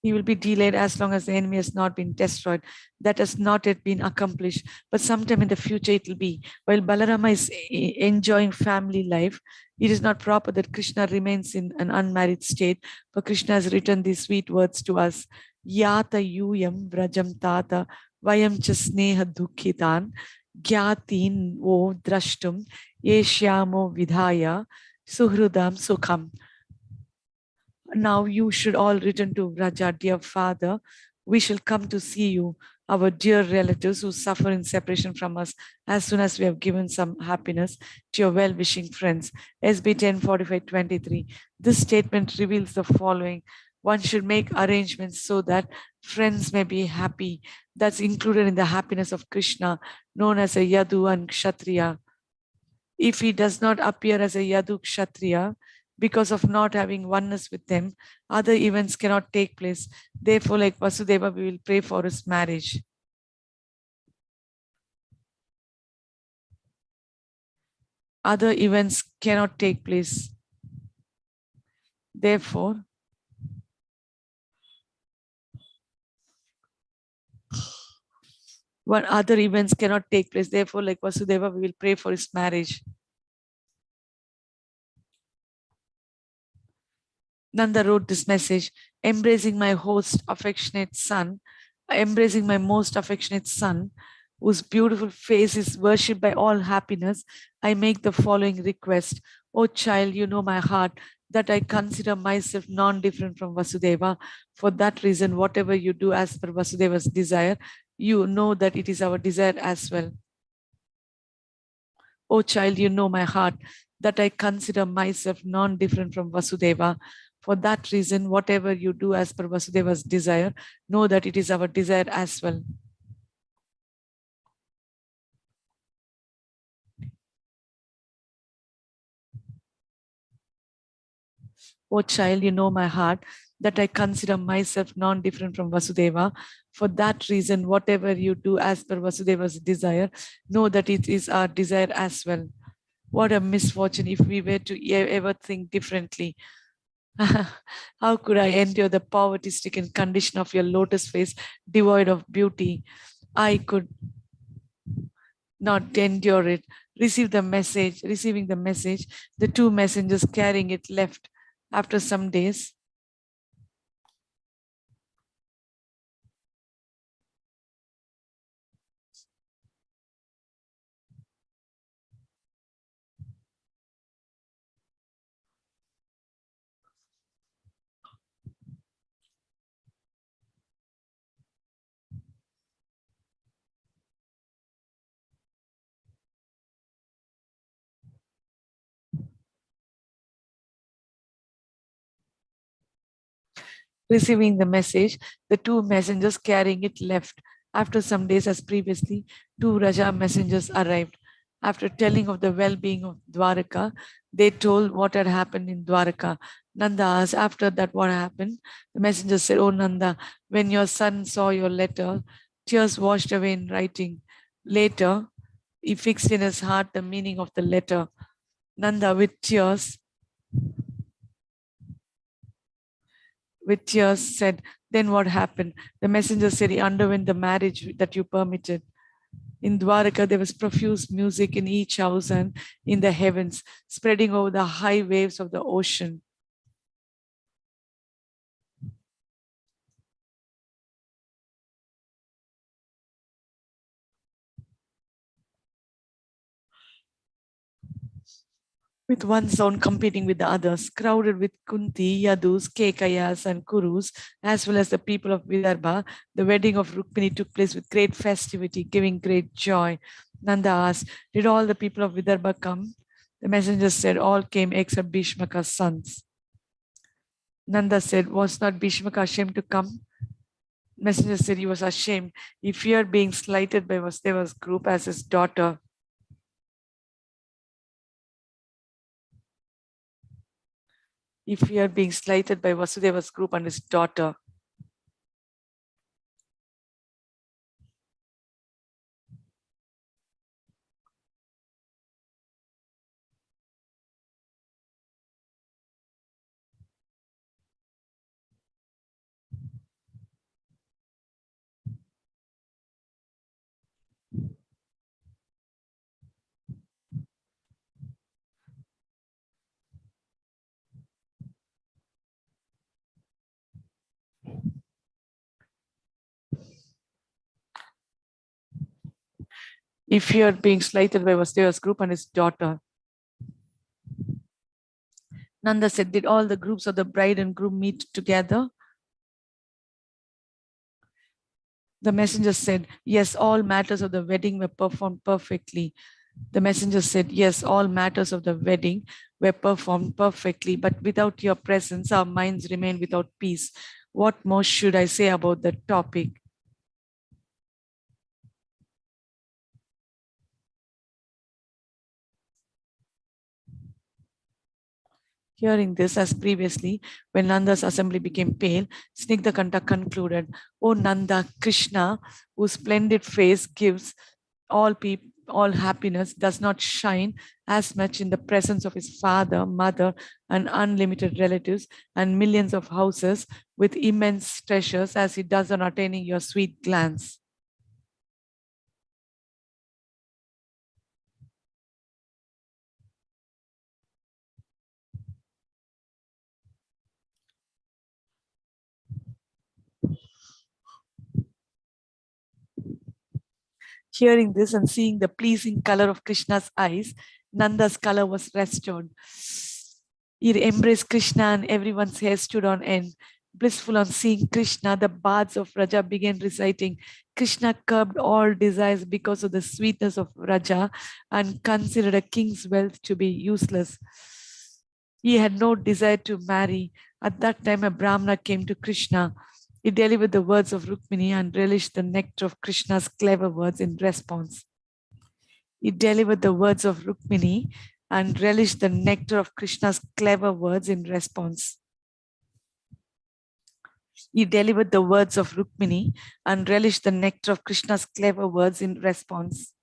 He will be delayed as long as the enemy has not been destroyed. That has not yet been accomplished, but sometime in the future it will be. While Balarama is enjoying family life, it is not proper that Krishna remains in an unmarried state, for Krishna has written these sweet words to us. Yata yuyam vrajam tata vayam cha sneha dukhitan gyatin o drashtum yeshyamo vidhaya suhrudam sukham. Now you should all return to Raja, dear father. We shall come to see you, our dear relatives who suffer in separation from us, as soon as we have given some happiness to your well-wishing friends. SB 1045-23. This statement reveals the following. One should make arrangements so that friends may be happy. That's included in the happiness of Krishna, known as a Yadu and Kshatriya. If he does not appear as a Yadu Kshatriya, because of not having oneness with them, other events cannot take place. Therefore, like Vasudeva, we will pray for his marriage. Other events cannot take place. Therefore, other events cannot take place. Therefore, like Vasudeva, we will pray for his marriage. Nanda wrote this message, embracing my most affectionate son, whose beautiful face is worshipped by all happiness, I make the following request. O child, you know my heart, that I consider myself non-different from Vasudeva. For that reason, whatever you do as per Vasudeva's desire, you know that it is our desire as well. O child, you know my heart, that I consider myself non-different from Vasudeva. For that reason, whatever you do as per Vasudeva's desire, know that it is our desire as well. O child, you know my heart, that I consider myself non-different from Vasudeva. For that reason, whatever you do as per Vasudeva's desire, know that it is our desire as well. What a misfortune if we were to ever think differently. How could I endure the poverty-stricken condition of your lotus face, devoid of beauty? I could not endure it. Receiving the message, the two messengers carrying it left. After some days, receiving the message, the two messengers carrying it left. After some days, as previously, two Raja messengers arrived. After telling of the well-being of Dwaraka, they told what had happened in Dwaraka. Nanda asked, after that, what happened? The messenger said, "Oh Nanda, when your son saw your letter, tears washed away in writing. Later, he fixed in his heart the meaning of the letter. Nanda, with tears, said, then what happened? The messenger said he underwent the marriage that you permitted. In Dwaraka, there was profuse music in each house and in the heavens, spreading over the high waves of the ocean. With one sound competing with the others, crowded with Kunti, Yadus, Kekayas, and Kurus, as well as the people of Vidarbha, the wedding of Rukmini took place with great festivity, giving great joy. Nanda asked, did all the people of Vidarbha come? The messenger said, all came except Bhishmaka's sons. Nanda said, was not Bhishmaka ashamed to come? Messenger said he was ashamed. He feared being slighted by Vasudeva's group as his daughter. He feared being slighted by Vasudeva's group and his daughter. He feared being slighted by Vasudeva's group and his daughter. Nanda said, did all the groups of the bride and groom meet together? The messenger said, yes, all matters of the wedding were performed perfectly. The messenger said, yes, all matters of the wedding were performed perfectly, but without your presence, our minds remain without peace. What more should I say about the topic? Hearing this, as previously, when Nanda's assembly became pale, Snigdakanta concluded, O Nanda, Krishna, whose splendid face gives all happiness, does not shine as much in the presence of his father, mother, and unlimited relatives, and millions of houses with immense treasures as he does on attaining your sweet glance. Hearing this and seeing the pleasing color of Krishna's eyes, Nanda's color was restored. He embraced Krishna and everyone's hair stood on end. Blissful on seeing Krishna, the bards of Raja began reciting. Krishna curbed all desires because of the sweetness of Raja and considered a king's wealth to be useless. He had no desire to marry. At that time, a Brahmana came to Krishna. He delivered the words of Rukmini and relished the nectar of Krishna's clever words in response. He delivered the words of Rukmini and relished the nectar of Krishna's clever words in response. He delivered the words of Rukmini and relished the nectar of Krishna's clever words in response.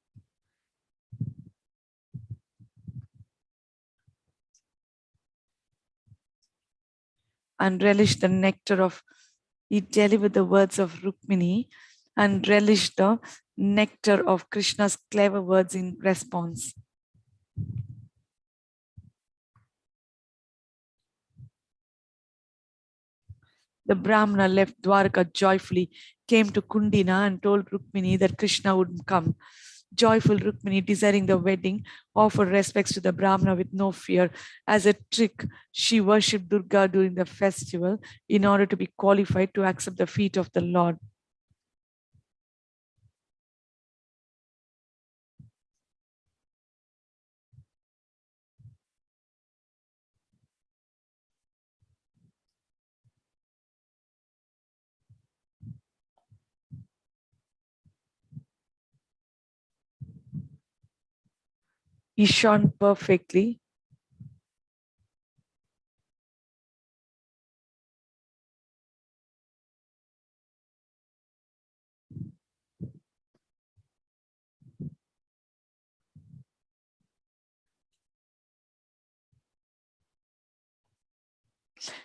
And relished the nectar of, he delivered the words of Rukmini and relished the nectar of Krishna's clever words in response. The Brahmana left Dwarka joyfully, came to Kundina and told Rukmini that Krishna would come. Joyful Rukmini, desiring the wedding, offered respects to the Brahmana with no fear. As a trick, she worshipped Durga during the festival in order to be qualified to accept the feet of the Lord. He shone perfectly.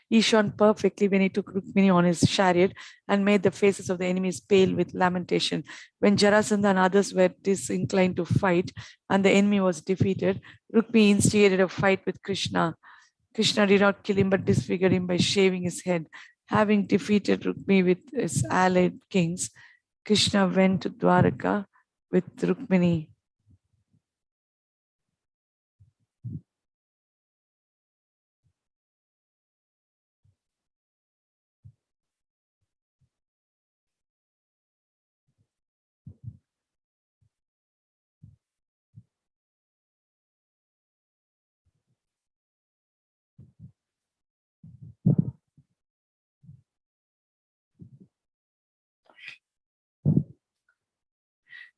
He shone perfectly when he took Rukmini on his chariot and made the faces of the enemies pale with lamentation. When Jarasandha and others were disinclined to fight and the enemy was defeated, Rukmini instigated a fight with Krishna. Krishna did not kill him but disfigured him by shaving his head. Having defeated Rukmini with his allied kings, Krishna went to Dwaraka with Rukmini.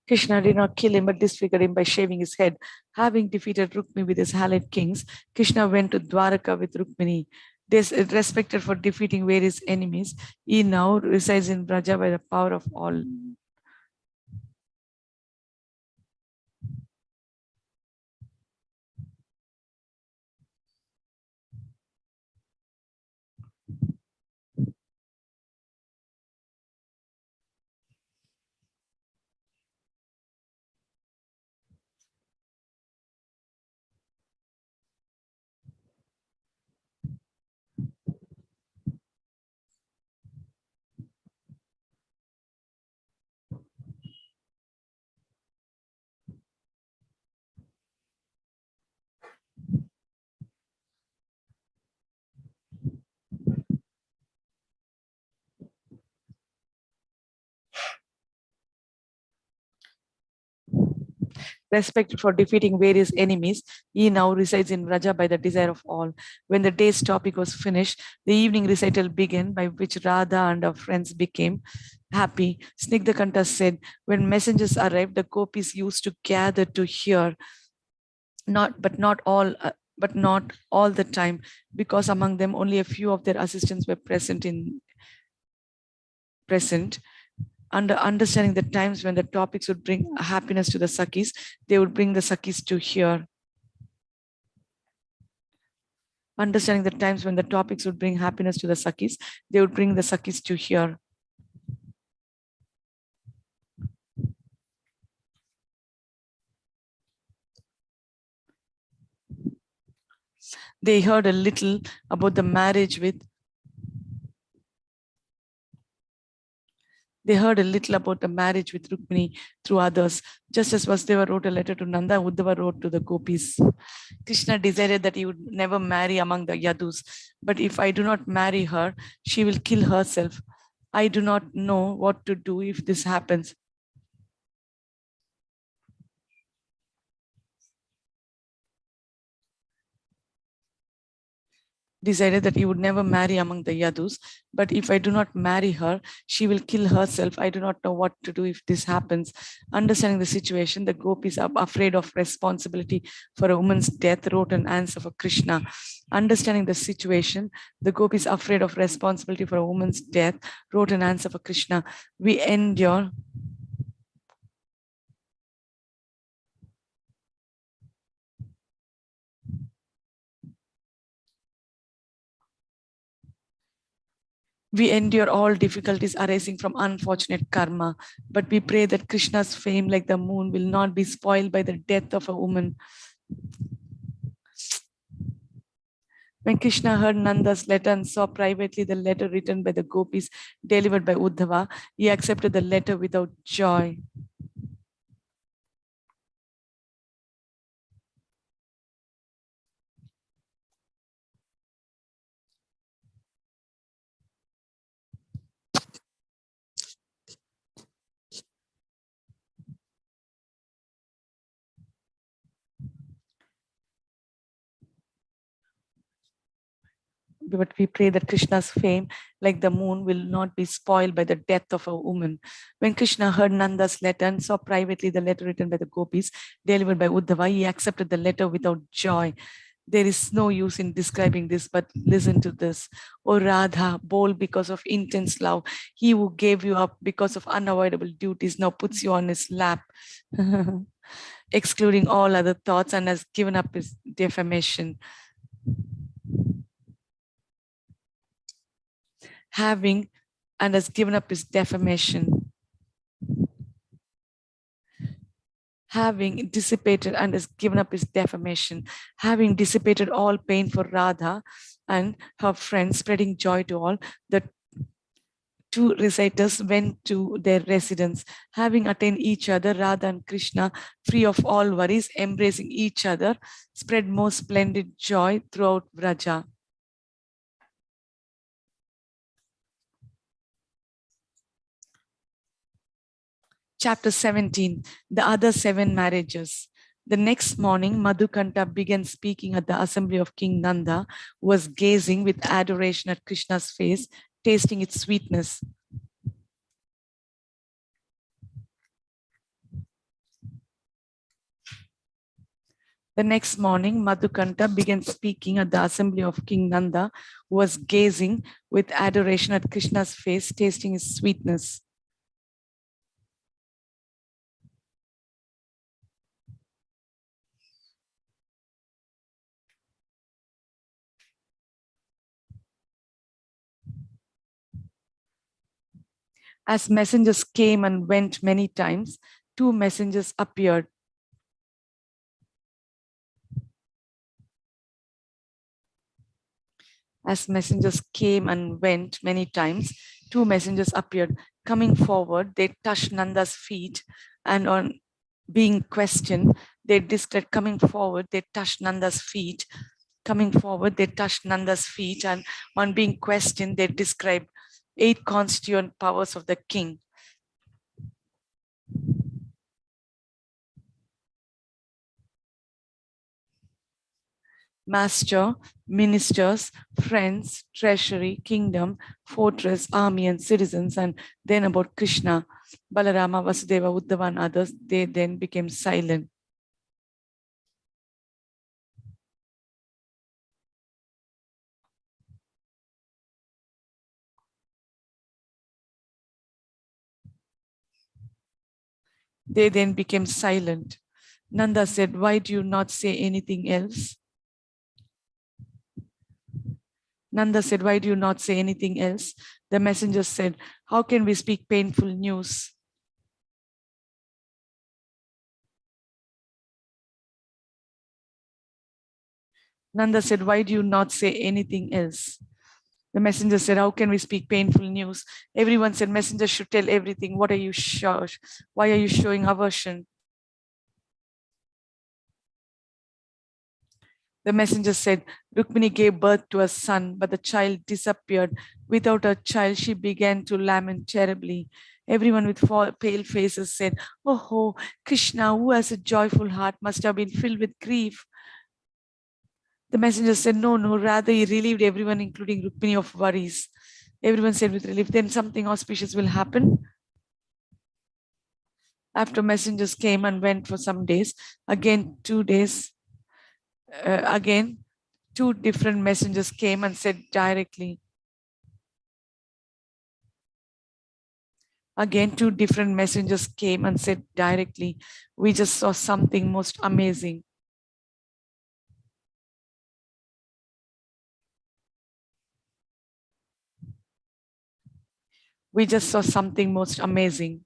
Krishna did not kill him but disfigured him by shaving his head. Having defeated Rukmini with his allied kings, Krishna went to Dwaraka with Rukmini. Respected for defeating various enemies, he now resides in Braja by the power of all. Respected for defeating various enemies, he now resides in Raja by the desire of all. When the day's topic was finished, the evening recital began, by which Radha and her friends became happy. Snigdhakanta said, when messengers arrived, the gopis used to gather to hear, but not all the time, because among them only a few of their assistants were present. Under understanding the times when the topics would bring happiness to the Sakis, they would bring the Sakis to hear. Understanding the times when the topics would bring happiness to the Sakis, they would bring the Sakis to hear. They heard a little about the marriage with They heard a little about the marriage with Rukmini through others. Just as Vasudeva wrote a letter to Nanda, Uddhava wrote to the gopis. Krishna decided that he would never marry among the Yadus. But if I do not marry her, she will kill herself. I do not know what to do if this happens. Decided that he would never marry among the Yadus, but if I do not marry her, she will kill herself. I do not know what to do if this happens. Understanding the situation, the gopis are afraid of responsibility for a woman's death, wrote an answer for Krishna. Understanding the situation, the gopis are afraid of responsibility for a woman's death, wrote an answer for Krishna. We endure all difficulties arising from unfortunate karma, but we pray that Krishna's fame, like the moon, will not be spoiled by the death of a woman. When Krishna heard Nanda's letter and saw privately the letter written by the gopis delivered by Uddhava, he accepted the letter without joy. But we pray that Krishna's fame, like the moon, will not be spoiled by the death of a woman. When Krishna heard Nanda's letter and saw privately the letter written by the gopis delivered by Uddhava, he accepted the letter without joy. There is no use in describing this, but listen to this. O Radha, bold because of intense love, he who gave you up because of unavoidable duties now puts you on his lap, excluding all other thoughts, and has given up his defamation. Having and has given up his defamation. Having dissipated and has given up his defamation. Having dissipated all pain for Radha and her friends, spreading joy to all, the two reciters went to their residence. Having attained each other, Radha and Krishna, free of all worries, embracing each other, spread most splendid joy throughout Vraja. Chapter 17, the other 7 marriages. The next morning, Madhukanta began speaking at the assembly of King Nanda, who was gazing with adoration at Krishna's face, tasting its sweetness. The next morning, Madhukanta began speaking at the assembly of King Nanda, who was gazing with adoration at Krishna's face, tasting his sweetness. As messengers came and went many times, 2 messengers appeared. As messengers came and went many times, 2 messengers appeared. Coming forward, they touched Nanda's feet, and on being questioned, they described coming forward, they touched Nanda's feet. Coming forward, they touched Nanda's feet, and on being questioned, they described 8 constituent powers of the king. Master, ministers, friends, treasury, kingdom, fortress, army, and citizens, and then about Krishna, Balarama, Vasudeva, Uddhava, and others, they then became silent. They then became silent. Nanda said, "Why do you not say anything else?" Nanda said, "Why do you not say anything else?" The messenger said, "How can we speak painful news?" Nanda said, "Why do you not say anything else?" The messenger said, how can we speak painful news? Everyone said, messenger should tell everything. What are you why are you showing aversion? The messenger said, Rukmini gave birth to a son, but the child disappeared. Without a child, she began to lament terribly. Everyone with pale faces said, oh, Krishna, who has a joyful heart, must have been filled with grief. The messenger said, no, rather he relieved everyone, including Rukmini, of worries. Everyone said with relief, then something auspicious will happen. After messengers came and went for some days, again 2 days, again 2 different messengers came and said directly. Again 2 different messengers came and said directly, we just saw something most amazing. We just saw something most amazing.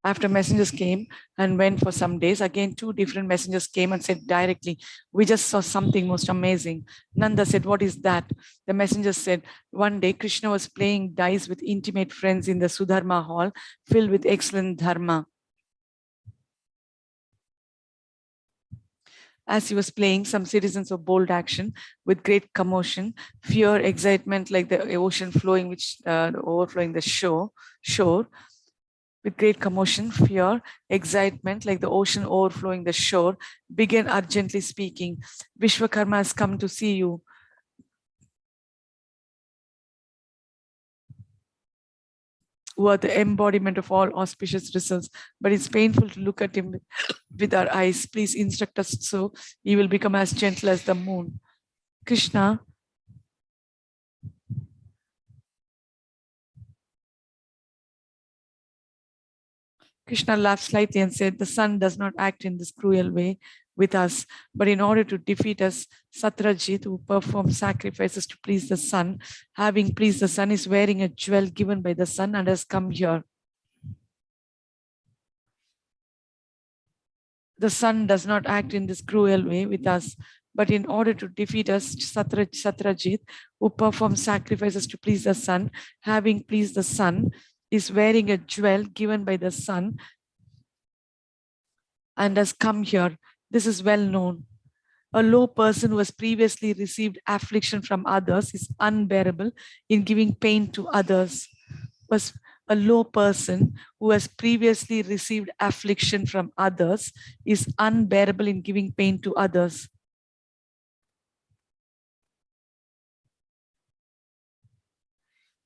After messengers came and went for some days, again 2 different messengers came and said directly, we just saw something most amazing. Nanda said, what is that? The messenger said, one day Krishna was playing dice with intimate friends in the Sudharma hall filled with excellent dharma. As he was playing, some citizens of bold action with great commotion, fear, excitement like the ocean flowing, which overflowing the shore, with great commotion, fear, excitement like the ocean overflowing the shore, began urgently speaking, Vishwakarma has come to see you. Who are the embodiment of all auspicious results, but it's painful to look at him with our eyes. Please instruct us so he will become as gentle as the moon. Krishna laughed slightly and said, the sun does not act in this cruel way with us, but in order to defeat us, Satrajit, who performed sacrifices to please the sun, having pleased the sun, is wearing a jewel given by the sun and has come here. The sun does not act in this cruel way with us, but in order to defeat us, Satrajit, who performed sacrifices to please the sun, having pleased the sun, is wearing a jewel given by the sun and has come here. This is well known. A low person who has previously received affliction from others is unbearable in giving pain to others. Was a low person who has previously received affliction from others is unbearable in giving pain to others.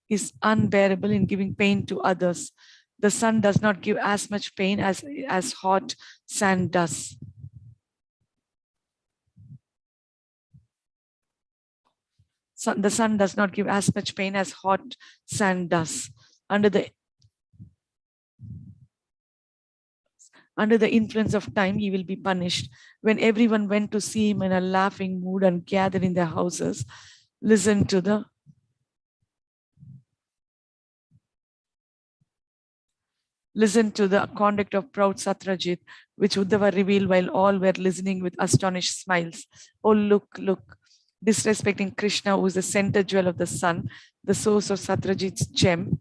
Is unbearable in giving pain to others. The sun does not give as much pain as hot sand does. The sun does not give as much pain as hot sand does. Under the influence of time, he will be punished. When everyone went to see him in a laughing mood and gathered in their houses, listen to the conduct of proud Satrajit, which Uddhava revealed while all were listening with astonished smiles. Oh, look, disrespecting Krishna, who is the center jewel of the sun, the source of Satrajit's gem.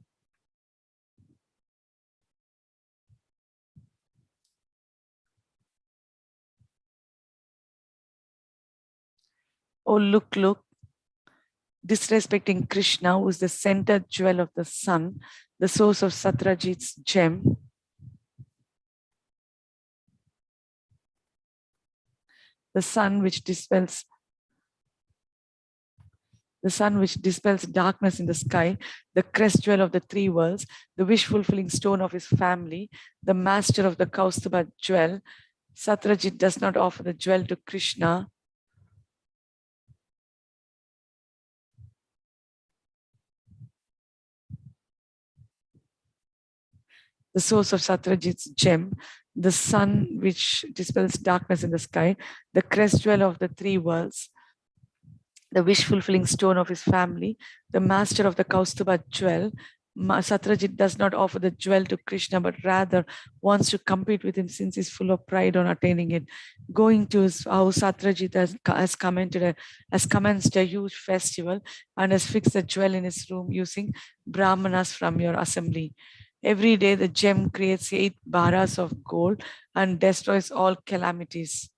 Oh, look, disrespecting Krishna, who is the center jewel of the sun, the source of Satrajit's gem. The sun which dispels darkness in the sky, the crest jewel of the 3 worlds, the wish-fulfilling stone of his family, the master of the Kaustubha jewel. Satrajit does not offer the jewel to Krishna. The source of Satrajit's gem, the sun which dispels darkness in the sky, the crest jewel of the 3 worlds, the wish-fulfilling stone of his family, the master of the Kaustubha jewel. Satyajit does not offer the jewel to Krishna, but rather wants to compete with him since he's full of pride on attaining it. Going to his house, Satyajit has commenced a huge festival and has fixed the jewel in his room using brahmanas from your assembly. Every day, the gem creates 8 bharas of gold and destroys all calamities.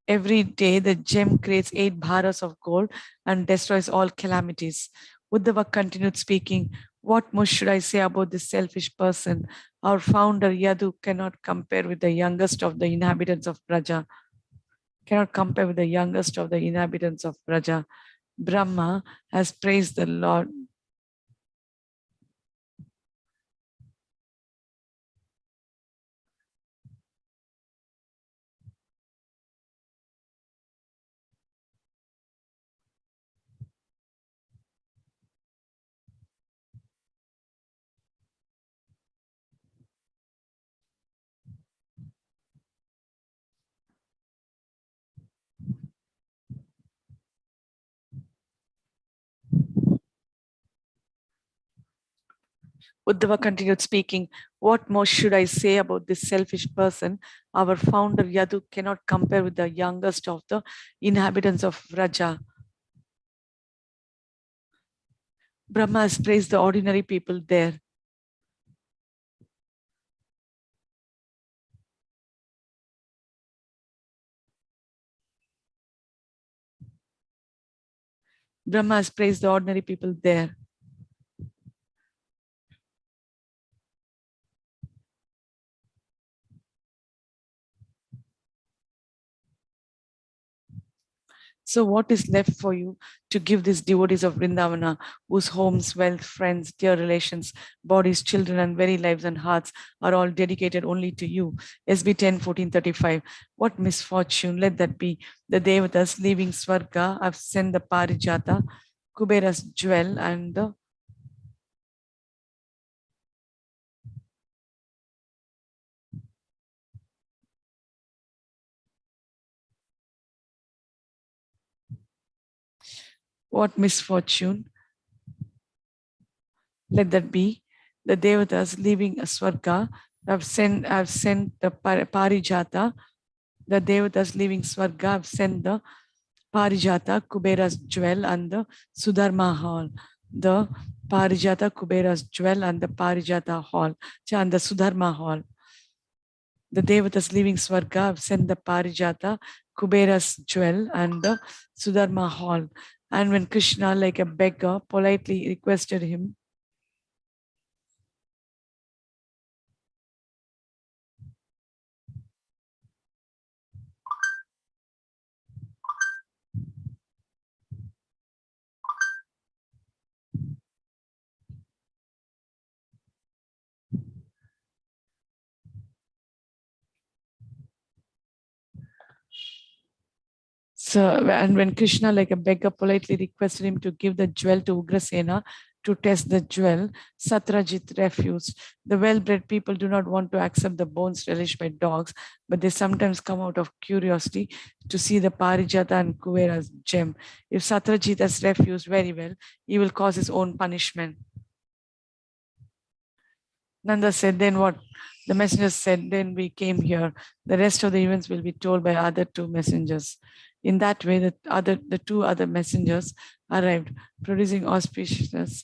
Every day, the gem creates 8 bharas of gold and destroys all calamities. Uddhava continued speaking. What more should I say about this selfish person? Our founder, Yadu, cannot compare with the youngest of the inhabitants of Braja. Cannot compare with the youngest of the inhabitants of Braja. Brahma has praised the Lord. Uddhava continued speaking. What more should I say about this selfish person? Our founder Yadu cannot compare with the youngest of the inhabitants of Vraja. Brahma has praised the ordinary people there. Brahma has praised the ordinary people there. So what is left for you to give these devotees of Vrindavana, whose homes, wealth, friends, dear relations, bodies, children, and very lives and hearts are all dedicated only to you? SB 10:14:35. What misfortune, let that be. The Devatas leaving Swarga have sent the Parijata, Kubera's jewel, and the what misfortune, let that be. The Devatas leaving Swarga have sent the Parijata. The Devatas leaving Swarga have sent the Parijata, Kubera's jewel, and the Sudharma hall. The Parijata, Kubera's jewel, and the Parijata hall, and the Sudharma hall. The Devatas leaving Swarga have sent the Parijata, Kubera's jewel, and the Sudharma hall. And when Krishna, like a beggar, politely requested him, and when Krishna, like a beggar, politely requested him to give the jewel to Ugrasena to test the jewel, Satyajit refused. The well-bred people do not want to accept the bones relished by dogs, but they sometimes come out of curiosity to see the Parijata and Kuvera's gem. If Satyajit has refused, very well, he will cause his own punishment. Nanda said, then what? The messenger said, then we came here. The rest of the events will be told by other 2 messengers. In that way, the 2 other messengers arrived, producing auspiciousness.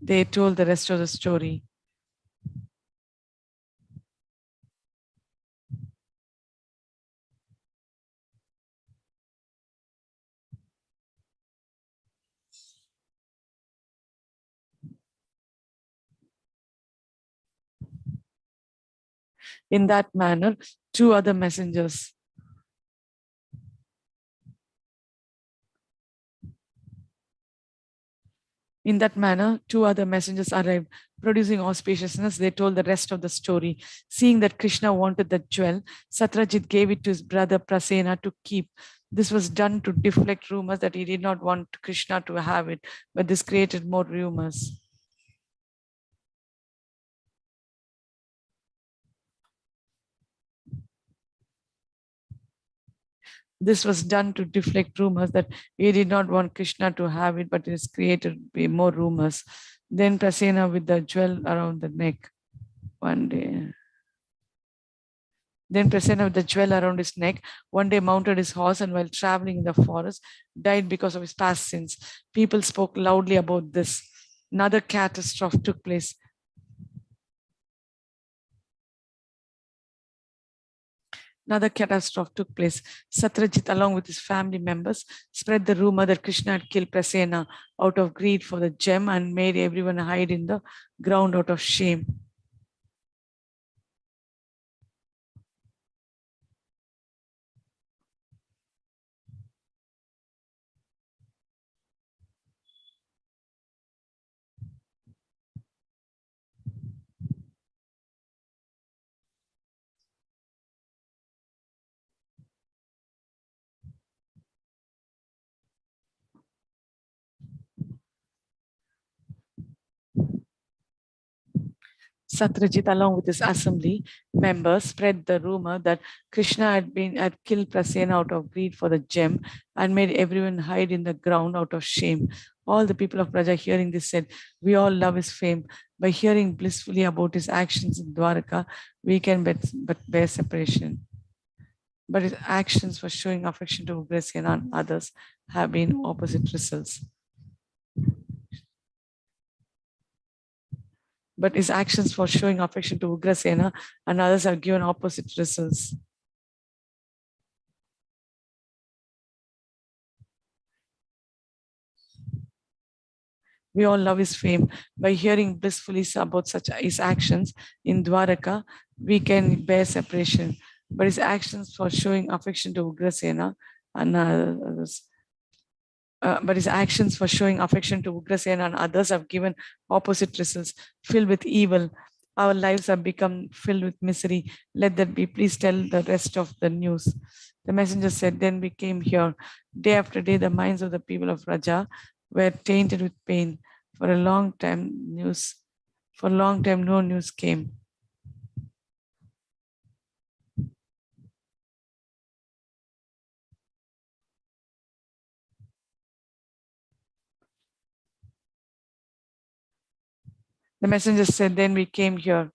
They told the rest of the story. In that manner, 2 other messengers. In that manner, 2 other messengers arrived, producing auspiciousness. They told the rest of the story. Seeing that Krishna wanted the jewel, Satyajit gave it to his brother Prasena to keep. This was done to deflect rumors that he did not want Krishna to have it, but this created more rumors. This was done to deflect rumors that we did not want Krishna to have it, but it has created more rumors. Then Prasena with the jewel around the neck one day. Then Prasenna with the jewel around his neck, one day mounted his horse and while traveling in the forest, died because of his past sins. People spoke loudly about this. Another catastrophe took place. Satyajit, along with his family members, spread the rumor that Krishna had killed Prasenna out of greed for the gem and made everyone hide in the ground out of shame. Satyajit, along with his assembly members, spread the rumor that Krishna had killed Prasenna out of greed for the gem and made everyone hide in the ground out of shame. All the people of Praja hearing this said, "We all love his fame. By hearing blissfully about his actions in Dwaraka, we can but bear separation. But his actions for showing affection to Ugrasena and others have been opposite results." But his actions for showing affection to Ugrasena and others have given opposite results. We all love his fame. By hearing blissfully about such his actions in Dwaraka, we can bear separation. But his actions for showing affection to Ugrasena and others and others have given opposite results, filled with evil. Our lives have become filled with misery. Let that be. Please tell the rest of the news. The messenger said, "Then we came here. Day after day, the minds of the people of Raja were tainted with pain. For a long time, no news came." The messenger said, "Then we came here.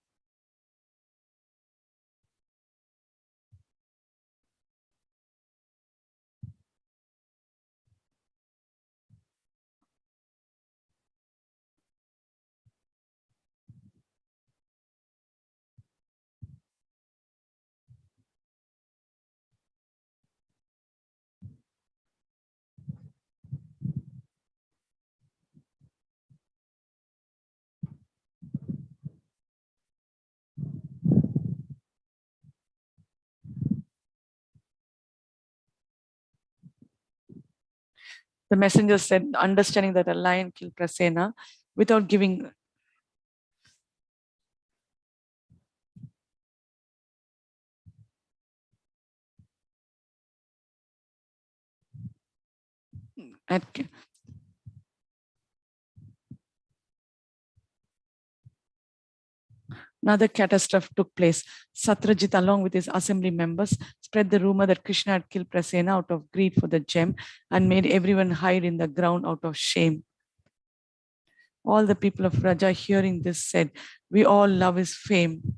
The messenger said, understanding that a lion killed Prasenna without giving at Another catastrophe took place. Satyajit, along with his assembly members, spread the rumor that Krishna had killed Prasenna out of greed for the gem and made everyone hide in the ground out of shame. All the people of Raja hearing this said, "We all love his fame."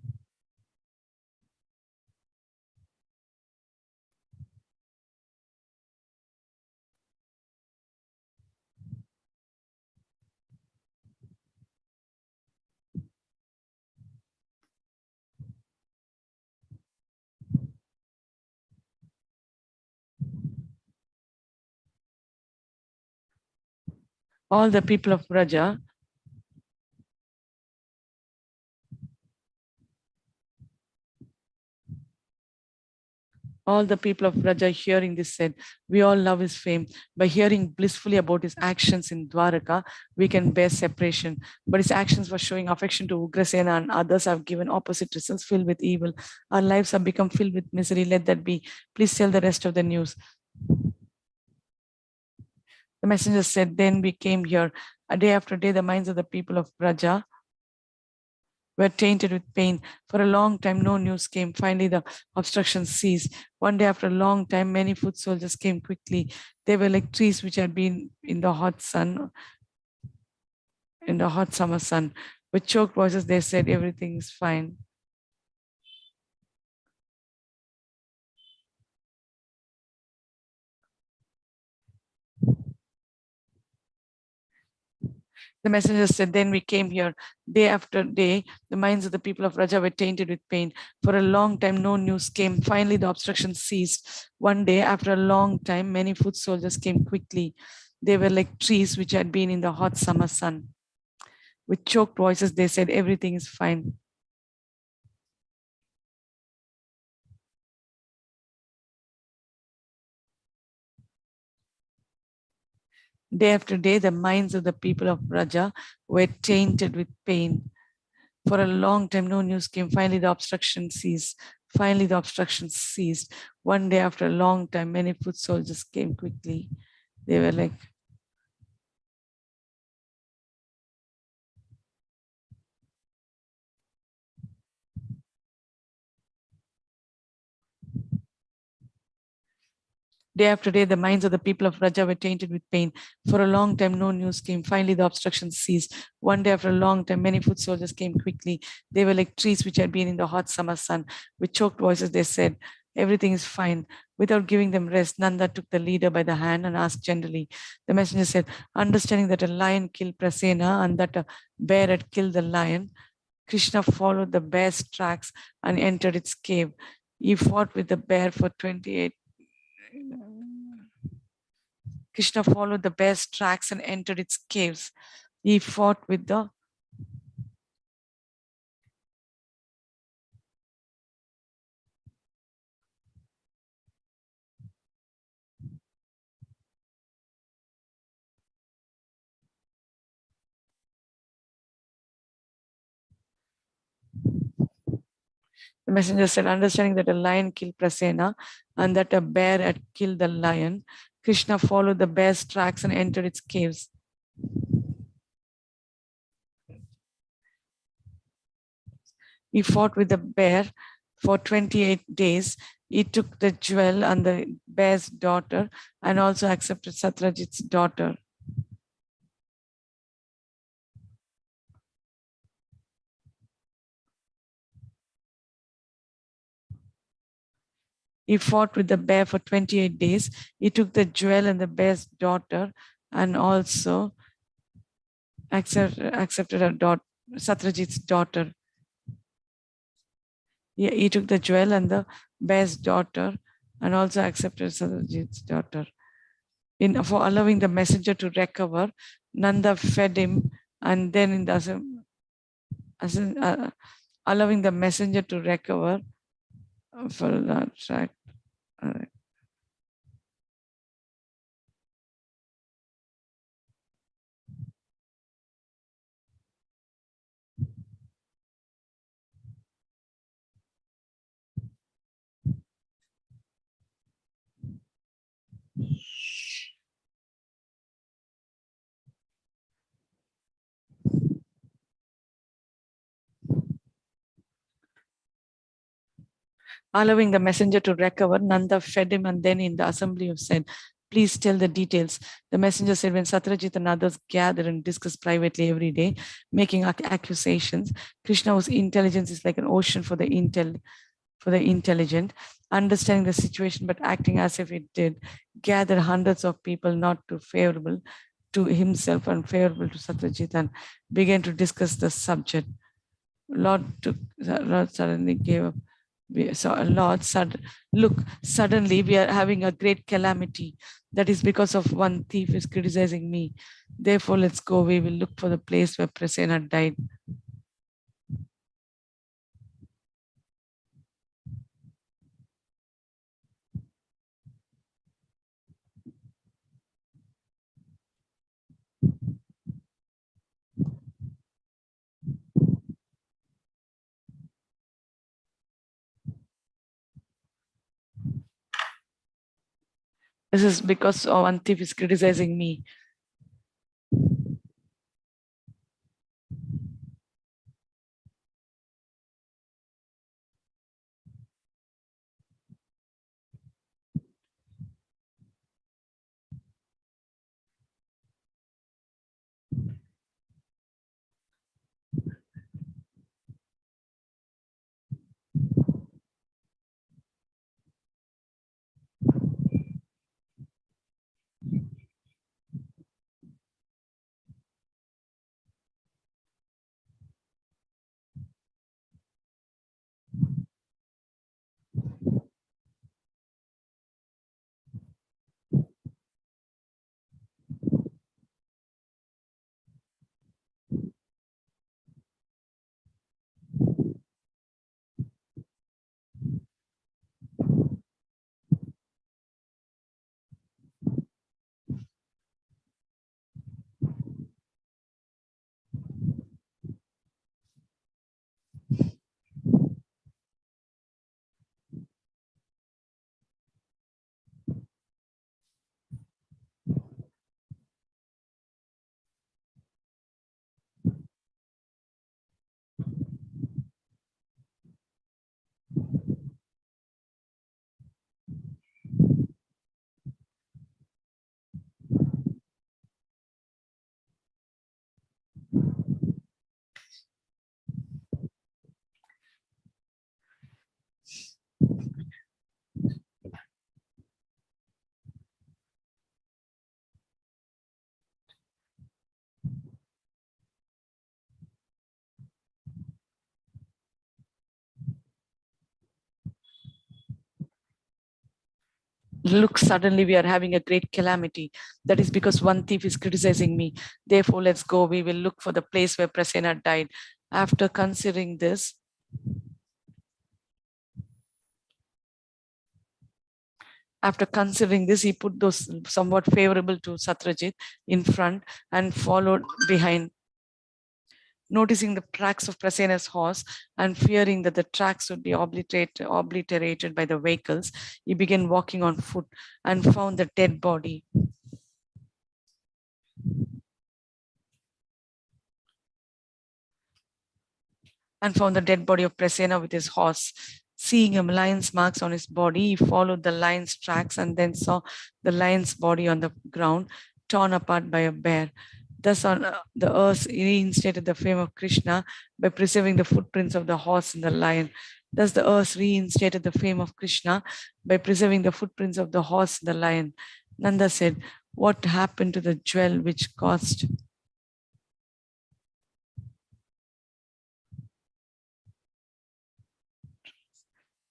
All the people of Raja All the people of Raja hearing this said, "We all love his fame. By hearing blissfully about his actions in Dwaraka, we can bear separation. But his actions for showing affection to Ugrasena and others have given opposite results, filled with evil. Our lives have become filled with misery. Let that be. Please tell the rest of the news." The messenger said, "Then we came here. A day after day, the minds of the people of Raja were tainted with pain. For a long time, no news came. Finally, the obstruction ceased. One day, after a long time, many foot soldiers came quickly. They were like trees which had been in the hot sun, in the hot summer sun. With choked voices, they said, "Everything is fine." The messenger said, "Then we came here. Day after day, the minds of the people of Raja were tainted with pain. For a long time, no news came. Finally, the obstruction ceased. One day, after a long time, many foot soldiers came quickly. They were like trees which had been in the hot summer sun. With choked voices, they said, "Everything is fine." Day after day, the minds of the people of Raja were tainted with pain. For a long time, no news came. Finally, the obstruction ceased. Finally, the obstruction ceased. One day, after a long time, many foot soldiers came quickly. They were like, day after day, the minds of the people of Raja were tainted with pain. For a long time, no news came. Finally, the obstruction ceased. One day, after a long time, many foot soldiers came quickly. They were like trees which had been in the hot summer sun. With choked voices, they said, "Everything is fine." Without giving them rest, Nanda took the leader by the hand and asked gently. The messenger said, understanding that a lion killed Prasena and that a bear had killed the lion, Krishna followed the bear's tracks and entered its cave. He fought with the bear for 28. Krishna followed the bear's tracks and entered its caves. He fought with the The messenger said, understanding that a lion killed Prasena and that a bear had killed the lion, Krishna followed the bear's tracks and entered its caves. He fought with the bear for 28 days. He took the jewel and the bear's daughter and also accepted Satrajit's daughter. He fought with the bear for 28 days. He took the jewel and the bear's daughter and also accepted her daughter, Satrajit's daughter. He took the jewel and the bear's daughter and also accepted Satrajit's daughter. For allowing the messenger to recover, Nanda fed him, and then in the allowing the messenger to recover for that track. Allowing the messenger to recover, Nanda fed him and then in the assembly said, please tell the details. The messenger said, when Satrajit and others gather and discuss privately every day, making accusations, Krishna, whose intelligence is like an ocean for the intelligent, understanding the situation but acting as if it did, gather hundreds of people not too favorable to himself and favorable to Satrajit and began to discuss the subject. Lord suddenly gave up. Look, suddenly we are having a great calamity. That is because of one thief is criticizing me. Therefore, let's go. We will look for the place where Prasenna died. This is because one thief is criticizing me. Look, suddenly we are having a great calamity. That is because one thief is criticizing me. Therefore, let's go. We will look for the place where Prasenna died. After considering this, he put those somewhat favorable to Satyajit in front and followed behind. Noticing the tracks of Prasenna's horse and fearing that the tracks would be obliterated by the vehicles, he began walking on foot and found the dead body. Of Prasenna with his horse. Seeing a lion's marks on his body, he followed the lion's tracks and then saw the lion's body on the ground, torn apart by a bear. Thus, on the earth, reinstated the fame of Krishna by preserving the footprints of the horse and the lion. Thus, the earth reinstated the fame of Krishna by preserving the footprints of the horse and the lion. Nanda said, "What happened to the jewel which caused?"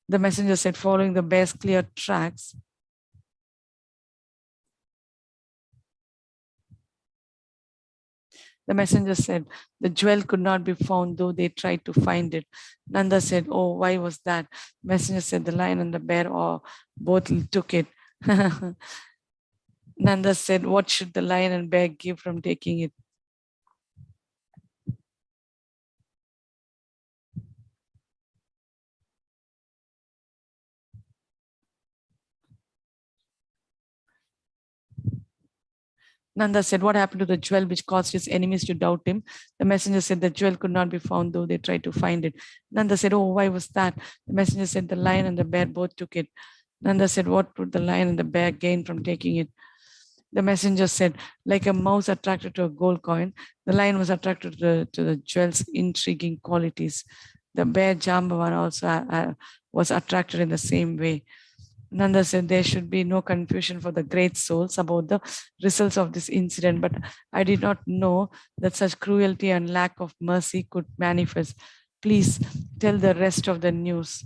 The messenger said, "Following the bear's clear tracks, the messenger said, the jewel could not be found, though they tried to find it." Nanda said, "Oh, why was that?" Messenger said, "The lion and the bear both took it." Nanda said, "What should the lion and bear give from taking it?" Nanda said, "What happened to the jewel which caused his enemies to doubt him?" The messenger said, "The jewel could not be found, though they tried to find it." Nanda said, "Oh, why was that?" The messenger said, "The lion and the bear both took it." Nanda said, "What would the lion and the bear gain from taking it?" The messenger said, "Like a mouse attracted to a gold coin, the lion was attracted to the jewel's intriguing qualities. The bear Jambavan also was attracted in the same way." Nanda said, "There should be no confusion for the great souls about the results of this incident, but I did not know that such cruelty and lack of mercy could manifest. Please tell the rest of the news."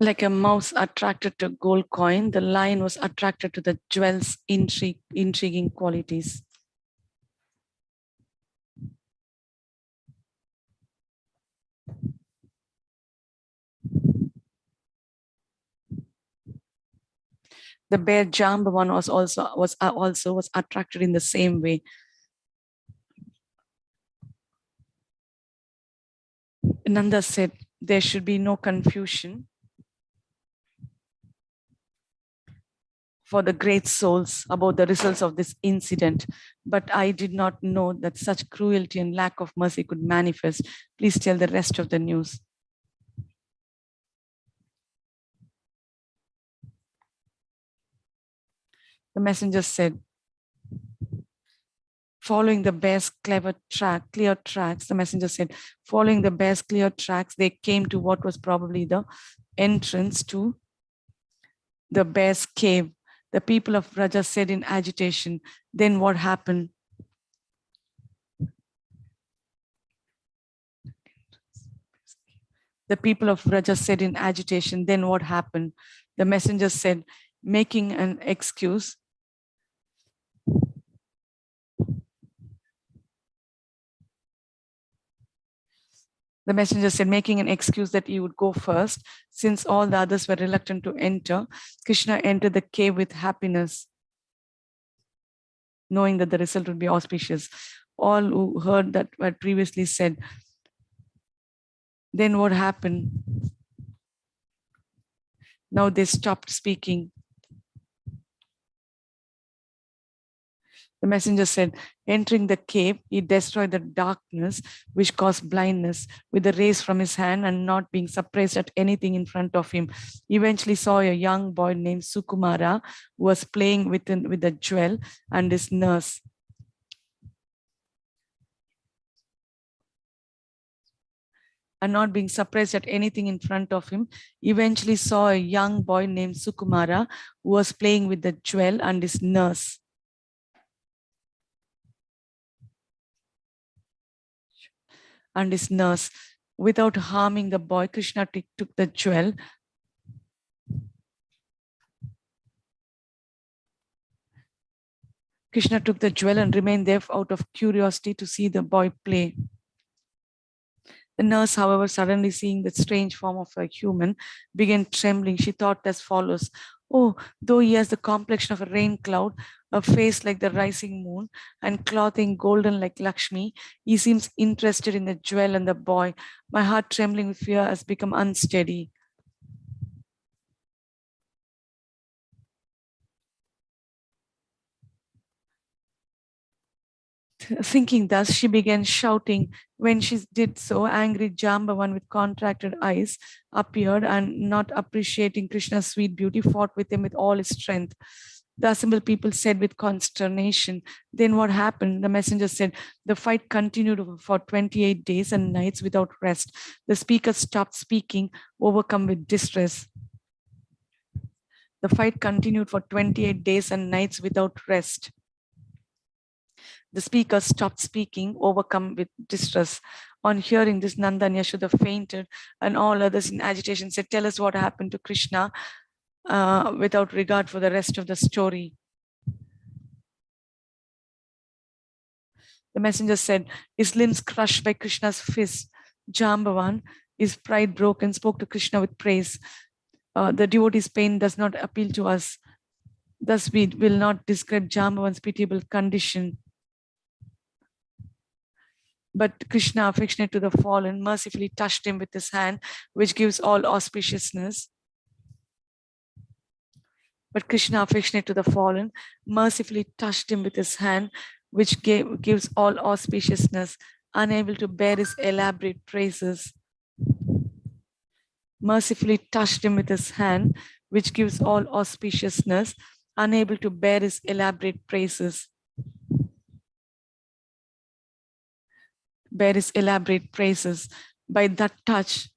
Like a mouse attracted to a gold coin, the lion was attracted to the jewel's intriguing qualities. The bear Jambavan was attracted in the same way. Nanda said, there should be no confusion for the great souls about the results of this incident, but I did not know that such cruelty and lack of mercy could manifest. Please tell the rest of the news. The messenger said, following the bear's clear tracks, the messenger said, following the bear's clear tracks, they came to what was probably the entrance to the bear's cave. The people of Raja said in agitation, then what happened? The people of Raja said in agitation, then what happened? The messenger said, making an excuse, the messenger said, making an excuse that he would go first, since all the others were reluctant to enter, Krishna entered the cave with happiness, knowing that the result would be auspicious. All who heard that were previously said, then what happened? Now they stopped speaking. The messenger said, entering the cave, he destroyed the darkness which caused blindness with the rays from his hand, and not being surprised at anything in front of him, eventually saw a young boy named Sukumara who was playing with a jewel and his nurse. And not being surprised at anything in front of him, eventually saw a young boy named Sukumara who was playing with the jewel and his nurse. And his nurse. Without harming the boy, Krishna took the jewel. Krishna took the jewel and remained there out of curiosity to see the boy play. The nurse, however, suddenly seeing the strange form of a human, began trembling. She thought as follows, oh, though he has the complexion of a rain cloud, a face like the rising moon, and clothing golden like Lakshmi, he seems interested in the jewel and the boy. My heart, trembling with fear, has become unsteady. Thinking thus, she began shouting. When she did so, angry Jambavan with contracted eyes appeared, and not appreciating Krishna's sweet beauty, fought with him with all his strength. The assembled people said with consternation, then what happened? The messenger said, the fight continued for 28 days and nights without rest. The speaker stopped speaking, overcome with distress. The fight continued for 28 days and nights without rest. The speaker stopped speaking, overcome with distress. On hearing this, Nanda and Yashoda fainted, and all others in agitation said, tell us what happened to Krishna, without regard for the rest of the story. The messenger said, his limbs crushed by Krishna's fist, Jambavan, his pride broken, spoke to Krishna with praise. The devotee's pain does not appeal to us. Thus we will not describe Jambavan's pitiable condition. But Krishna, affectionate to the fallen, mercifully touched him with his hand, which gives all auspiciousness. But Krishna, affectionate to the fallen, mercifully touched him with his hand, which gives all auspiciousness, unable to bear his elaborate praises. Mercifully touched him with his hand, which gives all auspiciousness, unable to bear his elaborate praises. Bear his elaborate praises. By that touch,